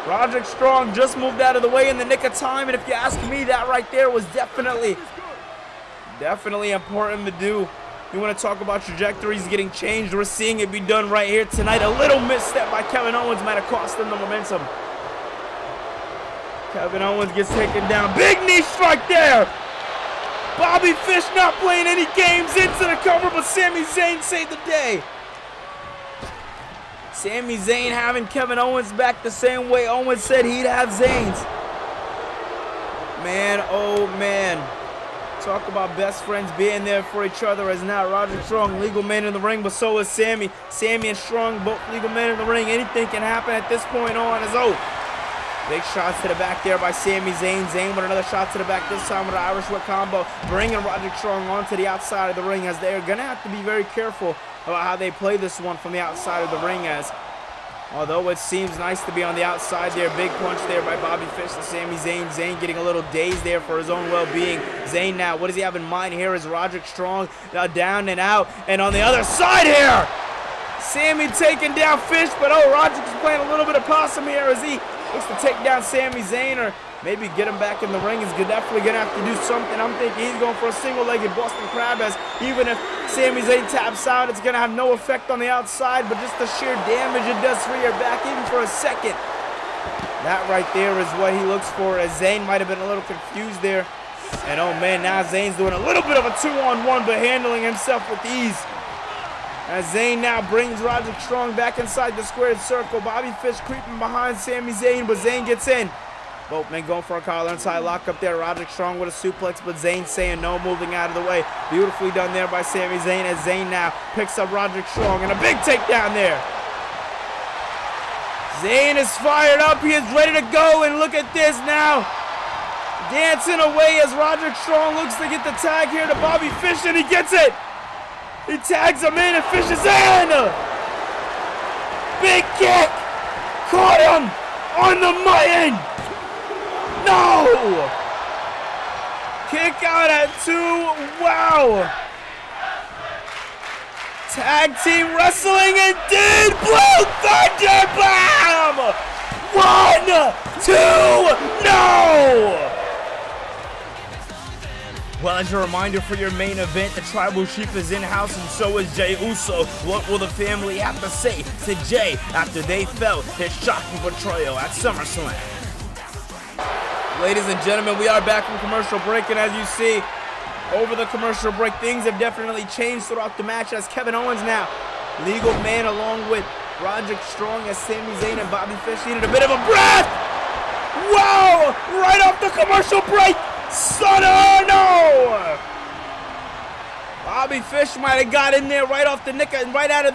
Roderick Strong just moved out of the way in the nick of time, and if you ask me, that right there was definitely important to do. You want to talk about trajectories getting changed, we're seeing it be done right here tonight. A little misstep by Kevin Owens might have cost him the momentum. Kevin Owens gets taken down. Big knee strike there. Bobby Fish not playing any games into the cover, but Sami Zayn saved the day. Sami Zayn having Kevin Owens back the same way Owens said he'd have Zayn's. Man, oh man. Talk about best friends being there for each other, as now Roderick Strong, legal man in the ring, but so is Sami. Sami and Strong, both legal men in the ring. Anything can happen at this point on. As big shots to the back there by Sami Zayn. Zayn with another shot to the back, this time with an Irish whip combo, bringing Roderick Strong onto the outside of the ring, as they're going to have to be very careful about how they play this one from the outside of the ring, as although it seems nice to be on the outside there, big punch there by Bobby Fish to Sami Zayn. Zayn getting a little dazed there for his own well-being. Zayn now, what does he have in mind here is Roderick Strong down and out. And on the other side here, Sami taking down Fish, but Roderick's playing a little bit of possum here as he looks to take down Sami Zayn, or maybe get him back in the ring. He's definitely going to have to do something. I'm thinking he's going for a single-legged Boston Crab, as even if Sami Zayn taps out, it's going to have no effect on the outside, but just the sheer damage it does for your back, even for a second. That right there is what he looks for, as Zayn might have been a little confused there. And oh man, now Zayn's doing a little bit of a 2-on-1, but handling himself with ease. As Zayn now brings Roderick Strong back inside the squared circle. Bobby Fish creeping behind Sami Zayn, but Zayn gets in. Both men going for a collar inside lock up there. Roderick Strong with a suplex, but Zayn saying no, moving out of the way. Beautifully done there by Sami Zayn, as Zayn now picks up Roderick Strong, and a big takedown there. Zayn is fired up. He is ready to go, and look at this now. Dancing away as Roderick Strong looks to get the tag here to Bobby Fish, and he gets it. He tags him in, and Fish is in. Big kick. Caught him on the mutton. No. Kick out at 2. Wow. Tag team wrestling indeed. Blue Thunder Bomb. 1, 2, no. Well, as a reminder for your main event, the Tribal Chief is in-house and so is Jey Uso. What will the family have to say to Jey after they felt his shocking betrayal at SummerSlam? Ladies and gentlemen, we are back from commercial break, and as you see, over the commercial break, things have definitely changed throughout the match as Kevin Owens now, legal man along with Roderick Strong as Sami Zayn and Bobby Fish needed a bit of a breath. Wow! Right off the commercial break! Stunner! No! Bobby Fish might have got in there right out of the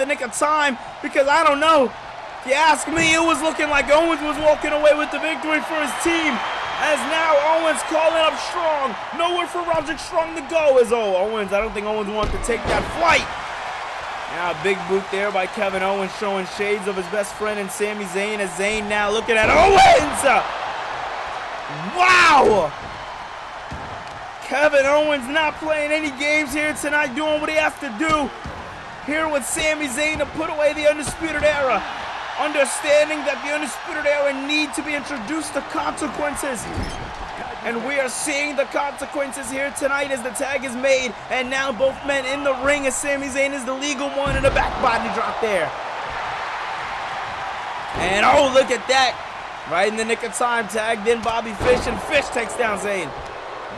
nick of time, because I don't know. If you ask me, it was looking like Owens was walking away with the victory for his team. As now Owens calling up Strong. Nowhere for Roderick Strong to go as Owens. I don't think Owens wanted to take that flight. Now a big boot there by Kevin Owens showing shades of his best friend and Sami Zayn as Zayn now looking at Owens. Wow! Kevin Owens not playing any games here tonight, doing what he has to do here with Sami Zayn to put away the Undisputed Era. Understanding that the Undisputed Era need to be introduced to consequences. And we are seeing the consequences here tonight as the tag is made. And now both men in the ring as Sami Zayn is the legal one and a back body drop there. And oh, look at that. Right in the nick of time, tagged in Bobby Fish, and Fish takes down Zayn.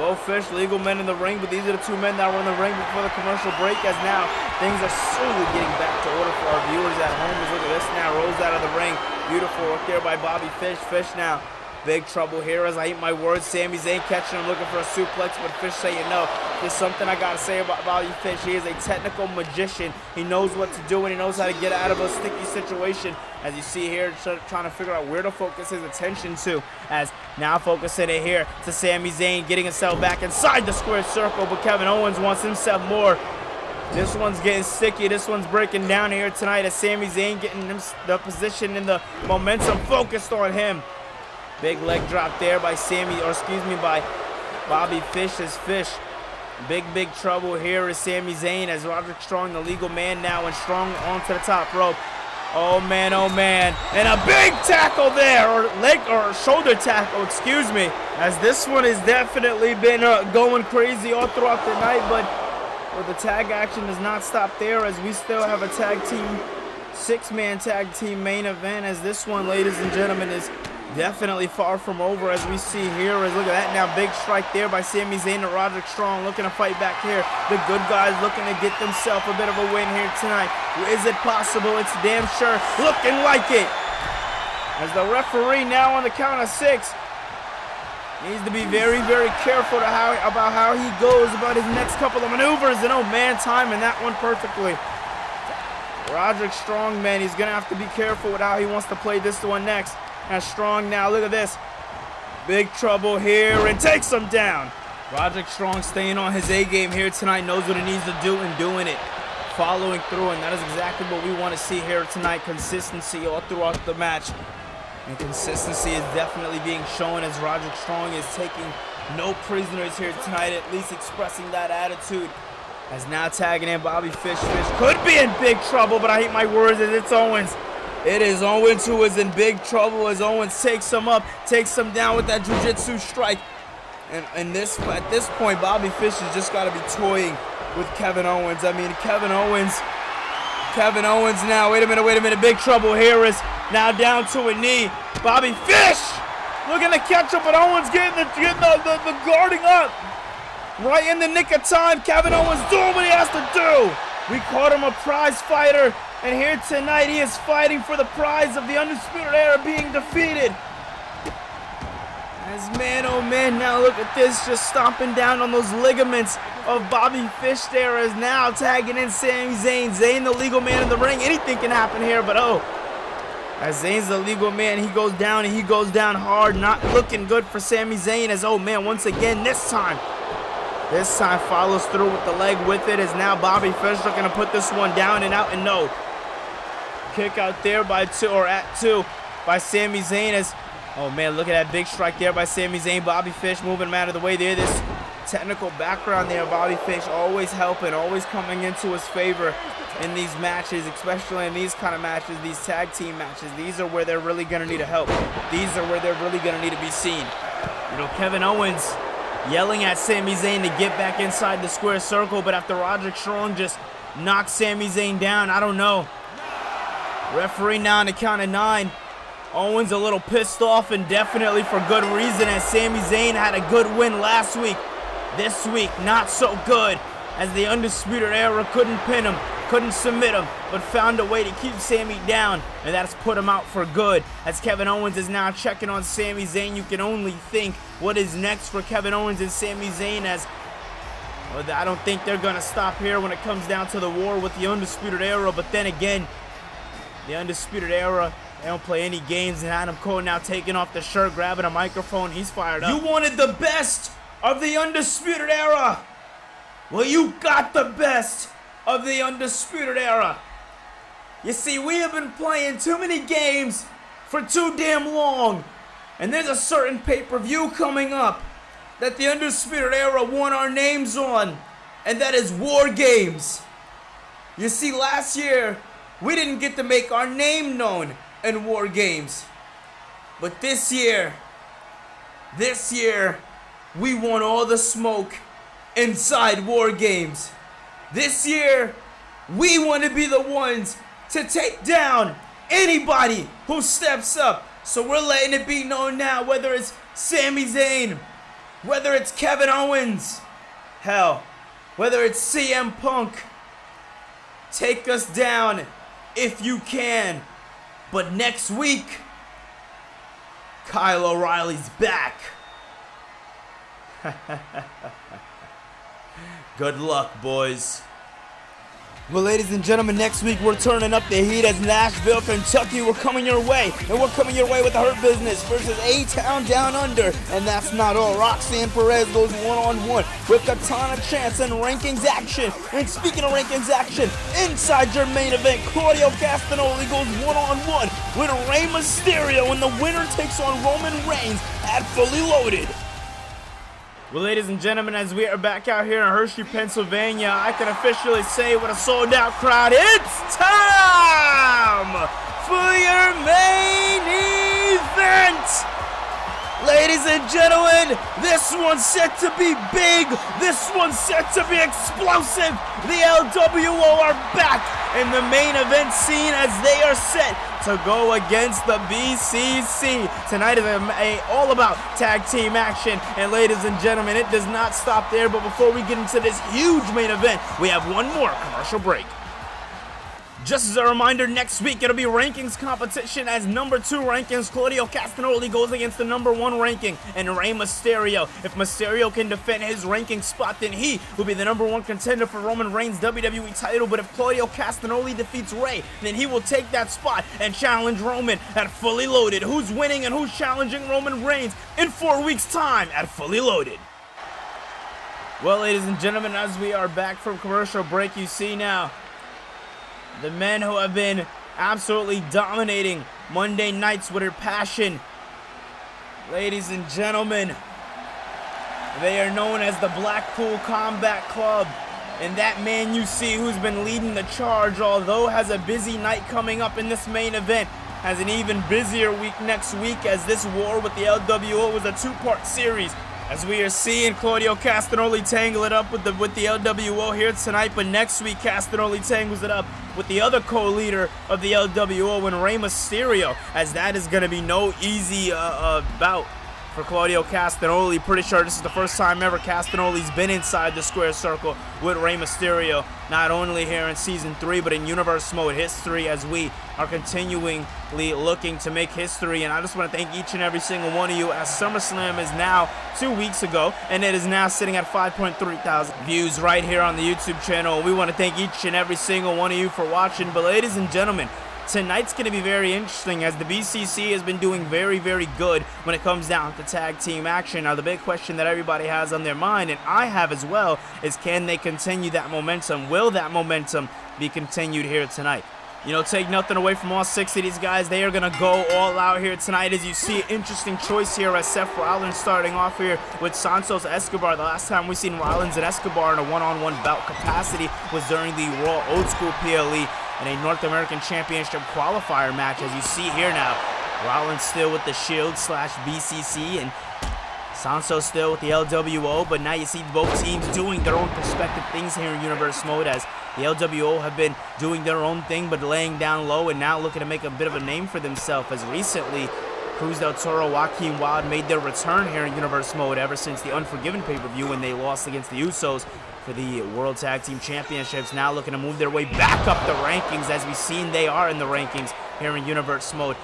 Both Fish, legal men in the ring, but these are the two men that were in the ring before the commercial break, as now things are slowly getting back to order for our viewers at home. Look at this now, rolls out of the ring. Beautiful work there by Bobby Fish. Fish now, big trouble here as I eat my words. Sami Zayn catching him, looking for a suplex, but Fish saying no. There's something I gotta say about Bobby Fish. He is a technical magician. He knows what to do and he knows how to get out of a sticky situation. As you see here, trying to figure out where to focus his attention to. As now focusing it here to Sami Zayn, getting himself back inside the square circle, but Kevin Owens wants himself more. This one's getting sticky. This one's breaking down here tonight as Sami Zayn getting the position and the momentum focused on him. Big leg drop there by by Bobby Fish as Fish. Big trouble here is Sami Zayn as Roderick Strong, the legal man now, and Strong onto the top rope. Oh man, and a big tackle there, or shoulder tackle, excuse me, as this one has definitely been going crazy all throughout the night, but the tag action does not stop there as we still have a tag team, 6-man tag team main event, as this one, ladies and gentlemen, is definitely far from over as we see here. As look at that now, big strike there by Sami Zayn and Roderick Strong looking to fight back here. The good guys looking to get themselves a bit of a win here tonight. Is it possible? It's damn sure looking like it. As the referee now on the count of 6 needs to be very careful about how he goes about his next couple of maneuvers. And oh man, timing that one perfectly. Roderick Strong, man, he's gonna have to be careful with how he wants to play this one next. As Strong now, look at this. Big trouble here and takes him down. Roderick Strong staying on his A game here tonight, knows what he needs to do and doing it. Following through, and that is exactly what we want to see here tonight. Consistency all throughout the match. And consistency is definitely being shown as Roderick Strong is taking no prisoners here tonight, at least expressing that attitude. As now tagging in Bobby Fish. Fish could be in big trouble, but I hate my words as it's Owens. It is Owens who is in big trouble as Owens takes him up, takes him down with that jiu-jitsu strike. And at this point, Bobby Fish has just got to be toying with Kevin Owens. I mean, Kevin Owens now, wait a minute, big trouble here is now down to a knee. Bobby Fish looking to catch up, but Owens getting the guarding up. Right in the nick of time, Kevin Owens doing what he has to do. We called him a prize fighter. And here tonight, he is fighting for the prize of the Undisputed Era being defeated. As man, oh man, now look at this, just stomping down on those ligaments of Bobby Fish there, as now tagging in Sami Zayn. Zayn, the legal man in the ring. Anything can happen here, but as Zayn's the legal man, he goes down and he goes down hard. Not looking good for Sami Zayn as, oh man, once again, this time follows through with the leg with it, as now Bobby Fish looking to put this one down and out, and no. Kick out there by 2, or at 2. by Sami Zayn as, oh man, look at that big strike there by Sami Zayn. Bobby Fish moving him out of the way there. This technical background there, Bobby Fish always helping, always coming into his favor in these matches, especially in these kind of matches, these tag team matches. These are where they're really going to need a help. These are where they're really going to need to be seen. You know, Kevin Owens yelling at Sami Zayn to get back inside the square circle, but after Roderick Strong just knocked Sami Zayn down, I don't know. Referee now on the count of 9. Owens a little pissed off, and definitely for good reason, as Sami Zayn had a good win last week. This week, not so good, as the Undisputed Era couldn't pin him, couldn't submit him, but found a way to keep Sami down, and that's put him out for good. As Kevin Owens is now checking on Sami Zayn, you can only think what is next for Kevin Owens and Sami Zayn, as well, I don't think they're going to stop here when it comes down to the war with the Undisputed Era, but then again, the Undisputed Era, they don't play any games, and Adam Cole now taking off the shirt, grabbing a microphone, he's fired up. You wanted the best of the Undisputed Era. Well, you got the best of the Undisputed Era. You see, we have been playing too many games for too damn long, and there's a certain pay-per-view coming up that the Undisputed Era want our names on, and that is War Games. You see, last year, we didn't get to make our name known in War Games. But this year, we want all the smoke inside War Games. This year, we want to be the ones to take down anybody who steps up. So we're letting it be known now, whether it's Sami Zayn, whether it's Kevin Owens, hell, whether it's CM Punk, take us down if you can. But next week, Kyle O'Reilly's back. Good luck, boys. Well, ladies and gentlemen, next week we're turning up the heat as Nashville, Kentucky. We're coming your way, and we're coming your way with the Hurt Business versus A-Town Down Under. And that's not all. Roxan Perez goes one-on-one with Katana Chance and rankings action. And speaking of rankings action, inside your main event, Claudio Castagnoli goes one-on-one with Rey Mysterio, and the winner takes on Roman Reigns at Fully Loaded. Well, ladies and gentlemen, as we are back out here in Hershey, Pennsylvania, I can officially say with a sold-out crowd, it's time for your main event! Ladies and gentlemen, this one's set to be big. This one's set to be explosive. The LWO are back in the main event scene as they are set to go against the BCC. Tonight is all about tag team action. And ladies and gentlemen, it does not stop there. But before we get into this huge main event, we have one more commercial break. Just as a reminder, next week it'll be rankings competition as number 2 rankings Claudio Castagnoli goes against the number 1 ranking and Rey Mysterio. If Mysterio can defend his ranking spot, then he will be the number 1 contender for Roman Reigns' WWE title. But if Claudio Castagnoli defeats Rey, then he will take that spot and challenge Roman at Fully Loaded. Who's winning and who's challenging Roman Reigns in 4 weeks' time at Fully Loaded? Well, ladies and gentlemen, as we are back from commercial break, you see now the men who have been absolutely dominating Monday nights with their passion. Ladies and gentlemen, they are known as the Blackpool Combat Club. And that man you see who's been leading the charge, although has a busy night coming up in this main event, has an even busier week next week, as this war with the LWO was a 2-part series. As we are seeing Claudio Castagnoli tangle it up with the LWO here tonight, but next week Castagnoli tangles it up with the other co-leader of the LWO and Rey Mysterio, as that is going to be no easy bout for Claudio Castagnoli. Pretty sure this is the first time ever Castagnoli's been inside the square circle with Rey Mysterio, not only here in Season 3, but in Universe Mode history, as we are continually looking to make history. And I just want to thank each and every single one of you, as SummerSlam is now 2 weeks ago, and it is now sitting at 5.3 thousand views right here on the YouTube channel. We want to thank each and every single one of you for watching. But ladies and gentlemen, tonight's going to be very interesting, as the BCC has been doing very, very good when it comes down to tag team action. Now, the big question that everybody has on their mind, and I have as well, is can they continue that momentum? Will that momentum be continued here tonight? you know, take nothing away from all 6 of these guys. They are going to go all out here tonight. As you see, interesting choice here as Seth Rollins starting off here with Santos Escobar. The last time we seen Rollins and Escobar in a one-on-one bout capacity was during the Raw Old School PLE in a North American Championship qualifier match. As you see here now, Rollins still with the Shield / BCC and Santos still with the LWO, but now you see both teams doing their own respective things here in Universe Mode, as the LWO have been doing their own thing but laying down low and now looking to make a bit of a name for themselves, as recently Cruz del Toro, Joaquin Wilde made their return here in Universe Mode ever since the Unforgiven pay-per-view when they lost against the Usos for the World Tag Team Championships. Now looking to move their way back up the rankings, as we've seen they are in the rankings here in Universe Mode,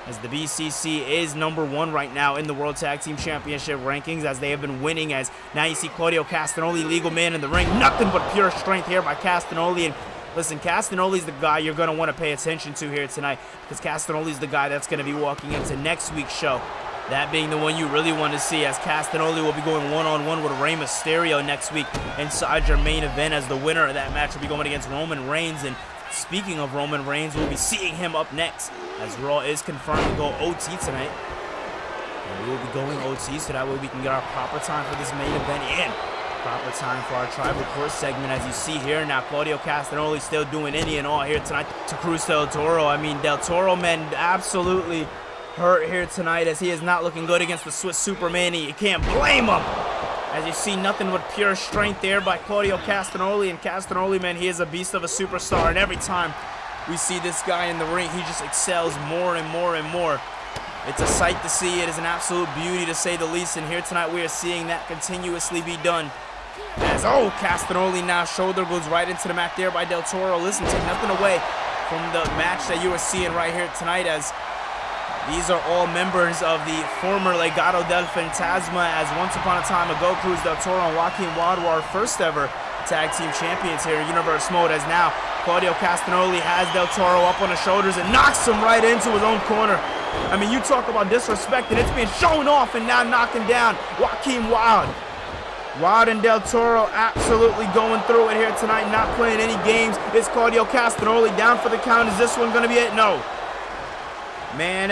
as the BCC is #1 right now in the World Tag Team Championship rankings, as they have been winning. As now you see Claudio Castagnoli, legal man in the ring. Nothing but pure strength here by Castagnoli. And listen, Castagnoli's the guy you're going to want to pay attention to here tonight, because Castagnoli's the guy that's going to be walking into next week's show. That being the one you really want to see, as Castagnoli will be going one-on-one with Rey Mysterio next week inside your main event, as the winner of that match will be going against Roman Reigns. And speaking of Roman Reigns, we'll be seeing him up next, as Raw is confirmed to go OT tonight. And we will be going OT, so that way we can get our proper time for this main event and proper time for our Tribal Court segment. As you see here now, Claudio Castagnoli still doing any and all here tonight to Cruz del Toro. I mean, Del Toro, man, absolutely hurt here tonight, as he is not looking good against the Swiss Superman, and you can't blame him. As you see, nothing but pure strength there by Claudio Castagnoli. And Castagnoli, man, he is a beast of a superstar. And every time we see this guy in the ring, he just excels more and more and more. It's a sight to see. It is an absolute beauty, to say the least. And here tonight, we are seeing that continuously be done. As, Castagnoli now, shoulder goes right into the mat there by Del Toro. Listen, take nothing away from the match that you are seeing right here tonight, as these are all members of the former Legado del Fantasma, as once upon a time ago, Cruz del Toro and Joaquin Wilde were our first ever tag team champions here in Universe Mode, as now Claudio Castagnoli has Del Toro up on the shoulders and knocks him right into his own corner. I mean, you talk about disrespect, and it's being shown off and now knocking down Joaquin Wilde. Wilde and Del Toro absolutely going through it here tonight, not playing any games. Is Claudio Castagnoli down for the count? Is this one going to be it? No. Man.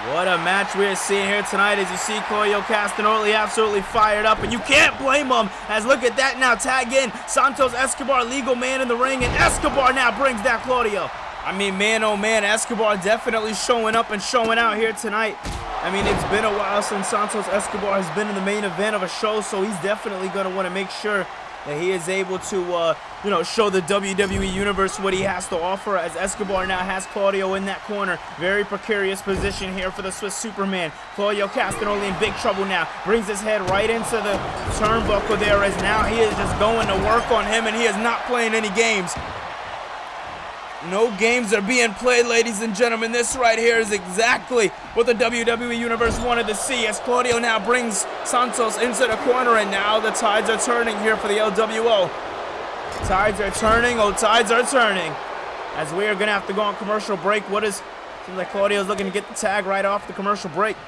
What a match we're seeing here tonight, as you see Claudio Castagnoli absolutely fired up, and you can't blame him, as look at that now, tag in Santos Escobar, legal man in the ring, and Escobar now brings down Claudio. I mean, man, oh man, Escobar definitely showing up and showing out here tonight. I mean, it's been a while since Santos Escobar has been in the main event of a show, so he's definitely going to want to make sure that he is able to, show the WWE Universe what he has to offer, as Escobar now has Claudio in that corner. Very precarious position here for the Swiss Superman. Claudio Castagnoli in big trouble now. Brings his head right into the turnbuckle there, as now he is just going to work on him, and he is not playing any games. No games are being played, ladies and gentlemen. This right here is exactly what the WWE Universe wanted to see, as Claudio now brings Santos into the corner, and now the tides are turning here for the LWO. Tides are turning, tides are turning. As we are going to have to go on commercial break. Seems like Claudio's looking to get the tag right off the commercial break.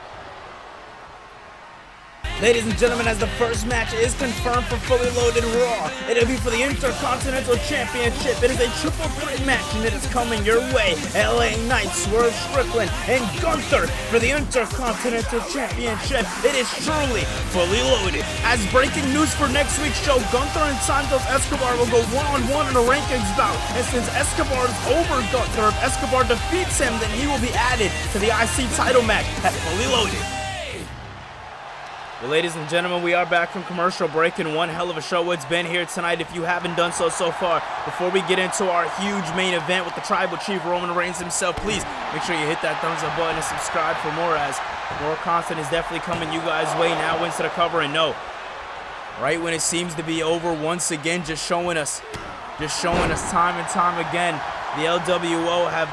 Ladies and gentlemen, as the first match is confirmed for Fully Loaded Raw, it'll be for the Intercontinental Championship. It is a triple threat match, and it is coming your way. LA Knight, Swerve Strickland, and Gunther for the Intercontinental Championship. It is truly fully loaded. As breaking news for next week's show, Gunther and Santos Escobar will go one-on-one in a rankings bout. And since Escobar is over Gunther, if Escobar defeats him, then he will be added to the IC title match at Fully Loaded. Well, ladies and gentlemen, we are back from commercial break, and one hell of a show it's been here tonight if you haven't done so far. Before we get into our huge main event with the Tribal Chief Roman Reigns himself, please make sure you hit that thumbs up button and subscribe for more, as more content is definitely coming you guys' way. Now wins to the cover, and no, right when it seems to be over, once again just showing us time and time again, the LWO have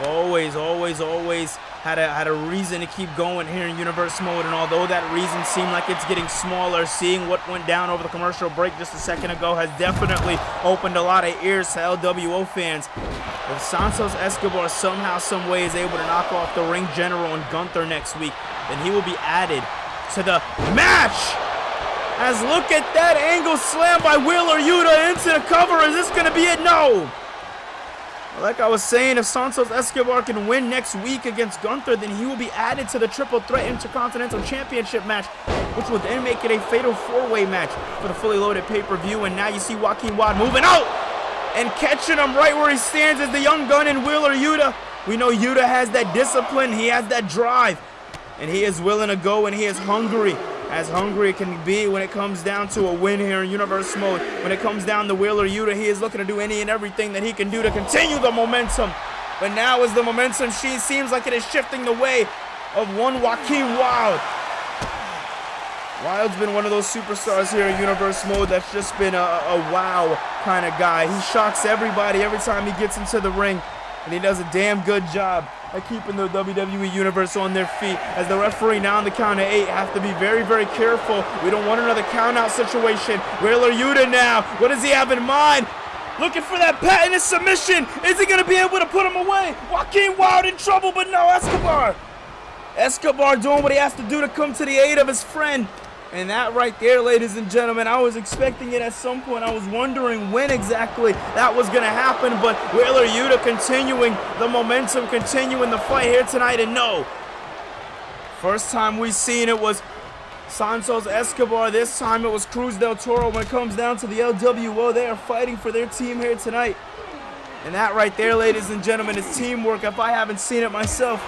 always had a reason to keep going here in Universe Mode, and although that reason seemed like it's getting smaller, seeing what went down over the commercial break just a second ago has definitely opened a lot of ears to LWO fans. If Santos Escobar somehow, some way is able to knock off the Ring General and Gunther next week, then he will be added to the match As look at that angle slam by Wheeler Yuta into the cover. Is this going to be it? No. Like I was saying, if Santos Escobar can win next week against Gunther, then he will be added to the Triple Threat Intercontinental Championship match, which will then make it a fatal four-way match for the fully loaded pay-per-view. And now you see Joaquin Wilde moving out and catching him right where he stands as the young gun in Wheeler Yuta. We know Yuta has that discipline, he has that drive, and he is willing to go, and he is hungry. As hungry it can be when it comes down to a win here in Universe Mode. When it comes down to Wheeler Yuta, he is looking to do any and everything that he can do to continue the momentum. But now as the momentum seems like it is shifting the way of one Joaquin Wilde. Wilde's been one of those superstars here in Universe Mode that's just been a wow kind of guy. He shocks everybody every time he gets into the ring, and he does a damn good job at keeping the WWE Universe on their feet. As the referee now on the count of 8 have to be very, very careful. We don't want another count-out situation. Wheeler Yuta now, what does he have in mind? Looking for that patented submission. Is he going to be able to put him away? Joaquin Wilde in trouble, but no, Escobar. Escobar doing what he has to do to come to the aid of his friend. And that right there, ladies and gentlemen, I was expecting it at some point. I was wondering when exactly that was going to happen. But Wheeler Yuta continuing the momentum, continuing the fight here tonight. And no, first time we seen it was Santos Escobar. This time it was Cruz del Toro. When it comes down to the LWO, they are fighting for their team here tonight. And that right there, ladies and gentlemen, is teamwork if I haven't seen it myself.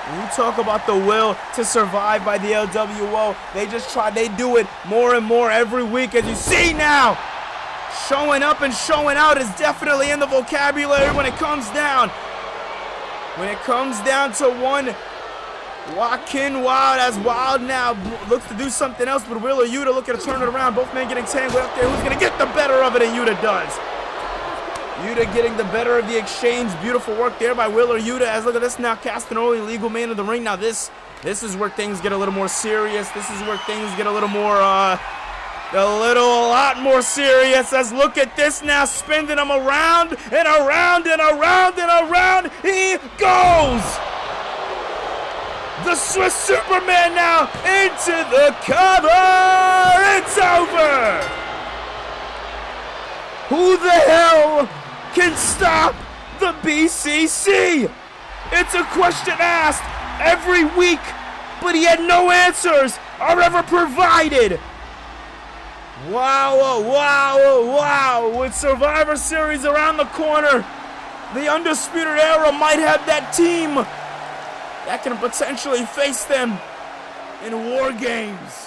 When you talk about the will to survive by the LWO, they do it more and more every week, as you see now. Showing up and showing out is definitely in the vocabulary when it comes down. When it comes down to one Joaquin Wilde, as Wilde now looks to do something else, but Wheeler Yuta looking to turn it around. Both men getting tangled up there. Who's going to get the better of it? And Yuta does. Yuta getting the better of the exchange. Beautiful work there by Wheeler Yuta. As look at this now, Castagnoli, legal man of the ring. Now this is where things get a little more serious. This is where things get a lot more serious. As look at this now, spinning him around and around and around and around. He goes. The Swiss Superman now into the cover. It's over. Who the hell can stop the BCC? It's a question asked every week, but yet no answers are ever provided. Wow, wow, wow. With Survivor Series around the corner, the Undisputed Era might have that team that can potentially face them in War Games.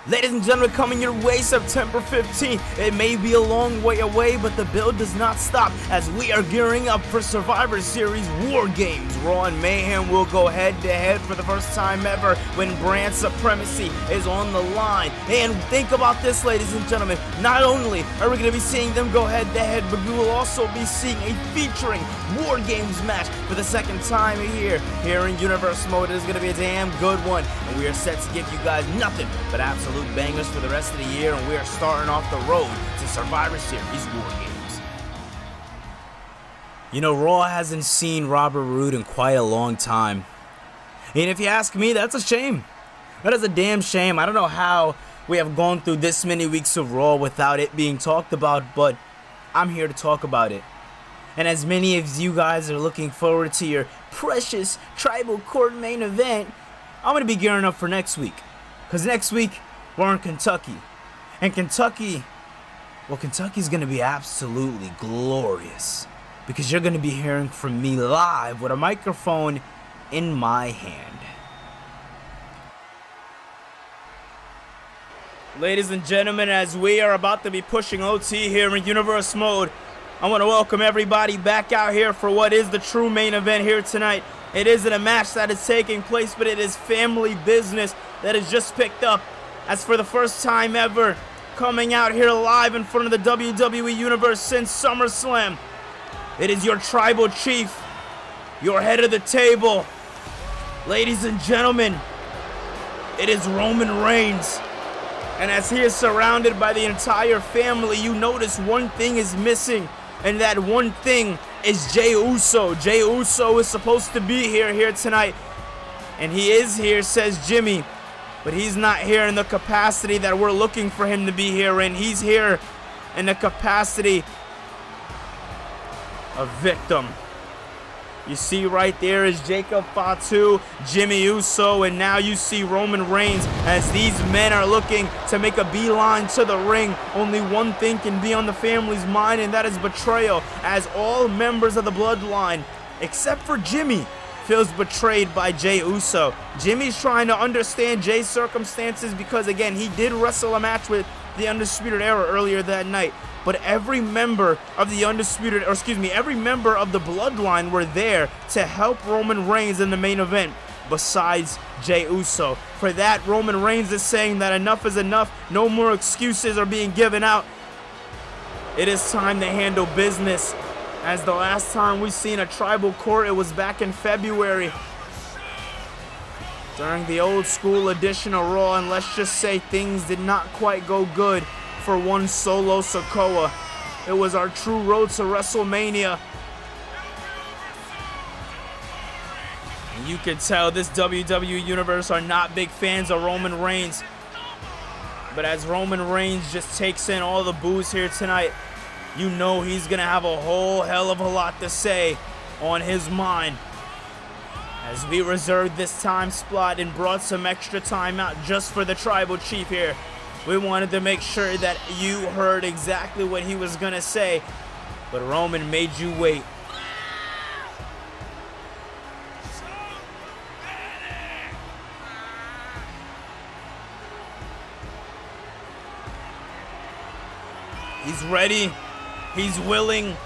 Ladies and gentlemen, coming your way September 15th. It may be a long way away, but the build does not stop as we are gearing up for Survivor Series War Games. Raw and Mayhem will go head-to-head for the first time ever when brand supremacy is on the line. And think about this, ladies and gentlemen. Not only are we going to be seeing them go head-to-head, but we will also be seeing a featuring War Games match for the second time here in Universe Mode. It is going to be a damn good one, and we are set to give you guys nothing but absolute bangers for the rest of the year, and we are starting off the road to Survivor Series War Games. You know, Raw hasn't seen Robert Roode in quite a long time. And if you ask me, that's a shame. That is a damn shame. I don't know how we have gone through this many weeks of Raw without it being talked about, but I'm here to talk about it. And as many of you guys are looking forward to your precious Tribal Court main event, I'm going to be gearing up for next week. Because next week, we're in Kentucky. And Kentucky's going to be absolutely glorious. Because you're going to be hearing from me live with a microphone in my hand. Ladies and gentlemen, as we are about to be pushing OT here in Universe Mode, I want to welcome everybody back out here for what is the true main event here tonight. It isn't a match that is taking place, but it is family business that is just picked up. As for the first time ever, coming out here live in front of the WWE Universe since SummerSlam, it is your tribal chief, your head of the table. Ladies and gentlemen, it is Roman Reigns. And as he is surrounded by the entire family, you notice one thing is missing, and that one thing is Jey Uso. Jey Uso is supposed to be here tonight. And he is here, says Jimmy. But he's not here in the capacity that we're looking for him to be here in. He's here in the capacity of victim. You see right there is Jacob Fatu, Jimmy Uso, and now you see Roman Reigns as these men are looking to make a beeline to the ring. Only one thing can be on the family's mind, and that is betrayal, as all members of the bloodline, except for Jimmy, feels betrayed by Jey Uso. Jimmy's trying to understand Jey's circumstances because, again, he did wrestle a match with the Undisputed Era earlier that night. But every member of the every member of the bloodline were there to help Roman Reigns in the main event, besides Jey Uso. For that, Roman Reigns is saying that enough is enough. No more excuses are being given out. It is time to handle business. As the last time we seen a tribal court, it was back in February during the old school edition of Raw, and let's just say things did not quite go good for one Solo Sikoa. It was our true road to WrestleMania. And you can tell this WWE Universe are not big fans of Roman Reigns. But as Roman Reigns just takes in all the boos here tonight, you know he's going to have a whole hell of a lot to say on his mind. As we reserved this time slot and brought some extra time out just for the Tribal Chief here. We wanted to make sure that you heard exactly what he was going to say. But Roman made you wait. He's ready. He's willing,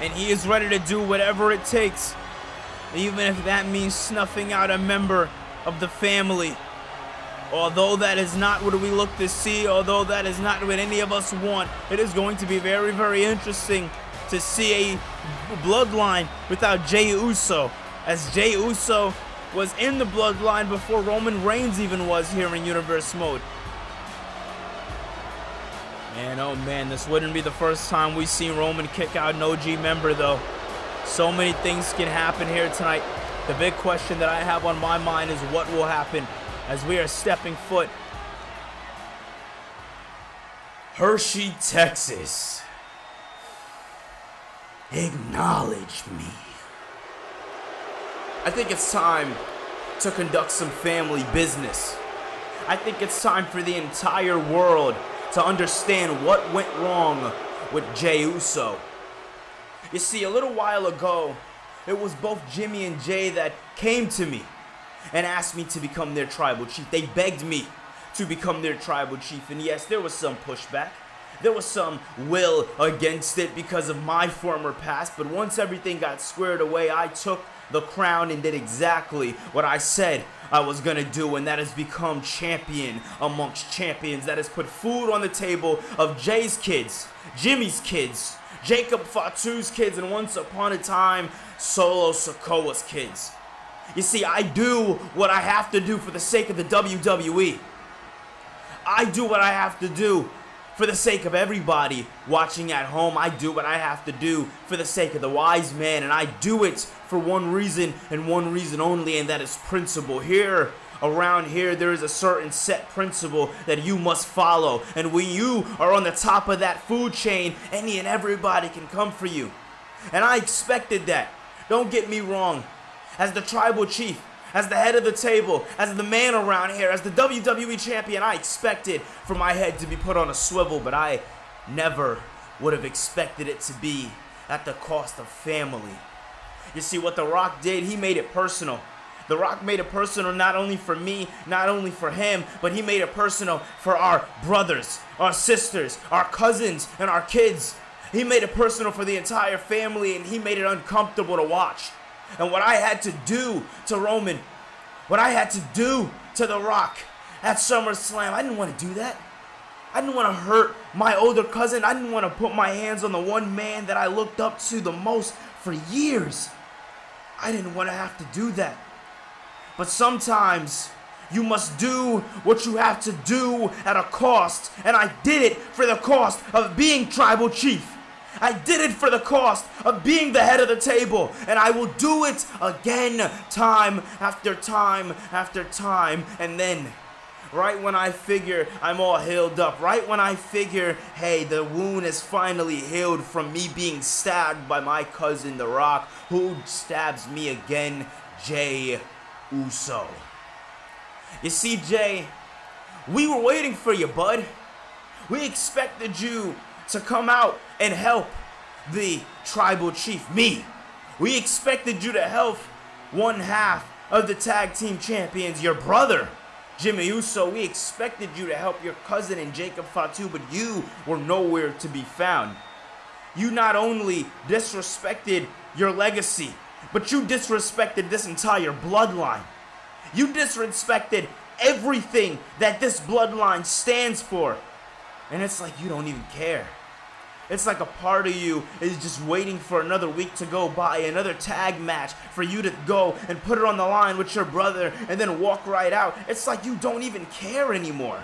and he is ready to do whatever it takes, even if that means snuffing out a member of the family. Although that is not what we look to see, although that is not what any of us want, it is going to be very, very interesting to see a bloodline without Jey Uso, as Jey Uso was in the bloodline before Roman Reigns even was here in Universe Mode. Man, oh man, this wouldn't be the first time we've seen Roman kick out an OG member, though. So many things can happen here tonight. The big question that I have on my mind is what will happen as we are stepping foot. Hershey, Texas. Acknowledge me. I think it's time to conduct some family business. I think it's time for the entire world to understand what went wrong with Jey Uso. You see, a little while ago, it was both Jimmy and Jey that came to me and asked me to become their tribal chief. They begged me to become their tribal chief. And yes, there was some pushback. There was some will against it because of my former past. But once everything got squared away, I took the crown and did exactly what I said I was going to do. And that is become champion amongst champions. That has put food on the table of Jey's kids, Jimmy's kids, Jacob Fatu's kids, and once upon a time, Solo Sikoa's kids. You see, I do what I have to do for the sake of the WWE. I do what I have to do for the sake of everybody watching at home. I do what I have to do for the sake of the wise man, and I do it for one reason and one reason only, and that is principle. Here, around here, there is a certain set principle that you must follow, and when you are on the top of that food chain, any and everybody can come for you. And I expected that. Don't get me wrong. As the tribal chief, as the head of the table, as the man around here, as the WWE champion, I expected for my head to be put on a swivel, but I never would have expected it to be at the cost of family. You see, what The Rock did, he made it personal. The Rock made it personal not only for me, not only for him, but he made it personal for our brothers, our sisters, our cousins, and our kids. He made it personal for the entire family, and he made it uncomfortable to watch. And what I had to do to Roman, what I had to do to The Rock at SummerSlam, I didn't want to do that. I didn't want to hurt my older cousin. I didn't want to put my hands on the one man that I looked up to the most for years. I didn't want to have to do that. But sometimes you must do what you have to do at a cost. And I did it for the cost of being tribal chief. I did it for the cost of being the head of the table, and I will do it again, time after time after time. And then, right when I figure I'm all healed up, right when I figure, hey, the wound is finally healed from me being stabbed by my cousin, The Rock, who stabs me again, Jey Uso. You see, Jey, we were waiting for you, bud. We expected you to come out and help the tribal chief, me. We expected you to help one half of the tag team champions, your brother, Jey Uso. We expected you to help your cousin and Jacob Fatu, but you were nowhere to be found. You not only disrespected your legacy, but you disrespected this entire bloodline. You disrespected everything that this bloodline stands for. And it's like you don't even care. It's like a part of you is just waiting for another week to go by, another tag match for you to go and put it on the line with your brother and then walk right out. It's like you don't even care anymore.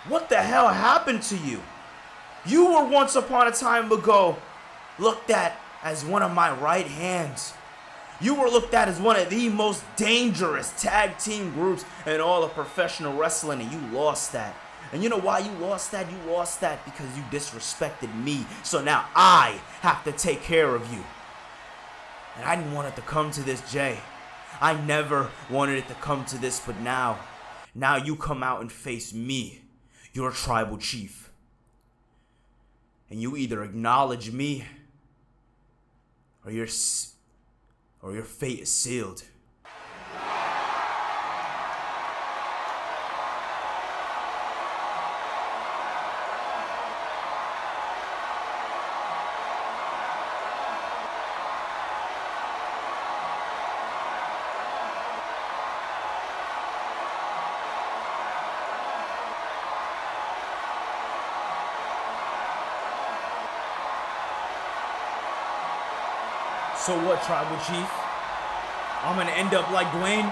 What the hell happened to you? You were once upon a time ago looked at as one of my right hands. You were looked at as one of the most dangerous tag team groups in all of professional wrestling, and you lost that. And you know why you lost that? You lost that because you disrespected me. So now I have to take care of you. And I didn't want it to come to this, Jey. I never wanted it to come to this, but now you come out and face me, your tribal chief. And you either acknowledge me or your fate is sealed. So what, tribal chief? I'm gonna end up like Dwayne?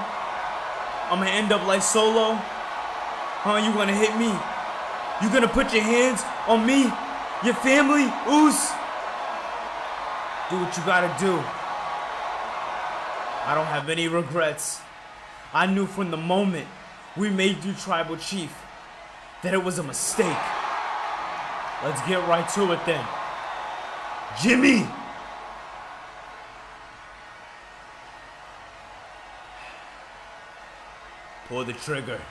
I'm gonna end up like Solo? Huh, you gonna hit me? You gonna put your hands on me? Your family? Oos? Do what you gotta do. I don't have any regrets. I knew from the moment we made you tribal chief that it was a mistake. Let's get right to it then. Jimmy! Pull the trigger.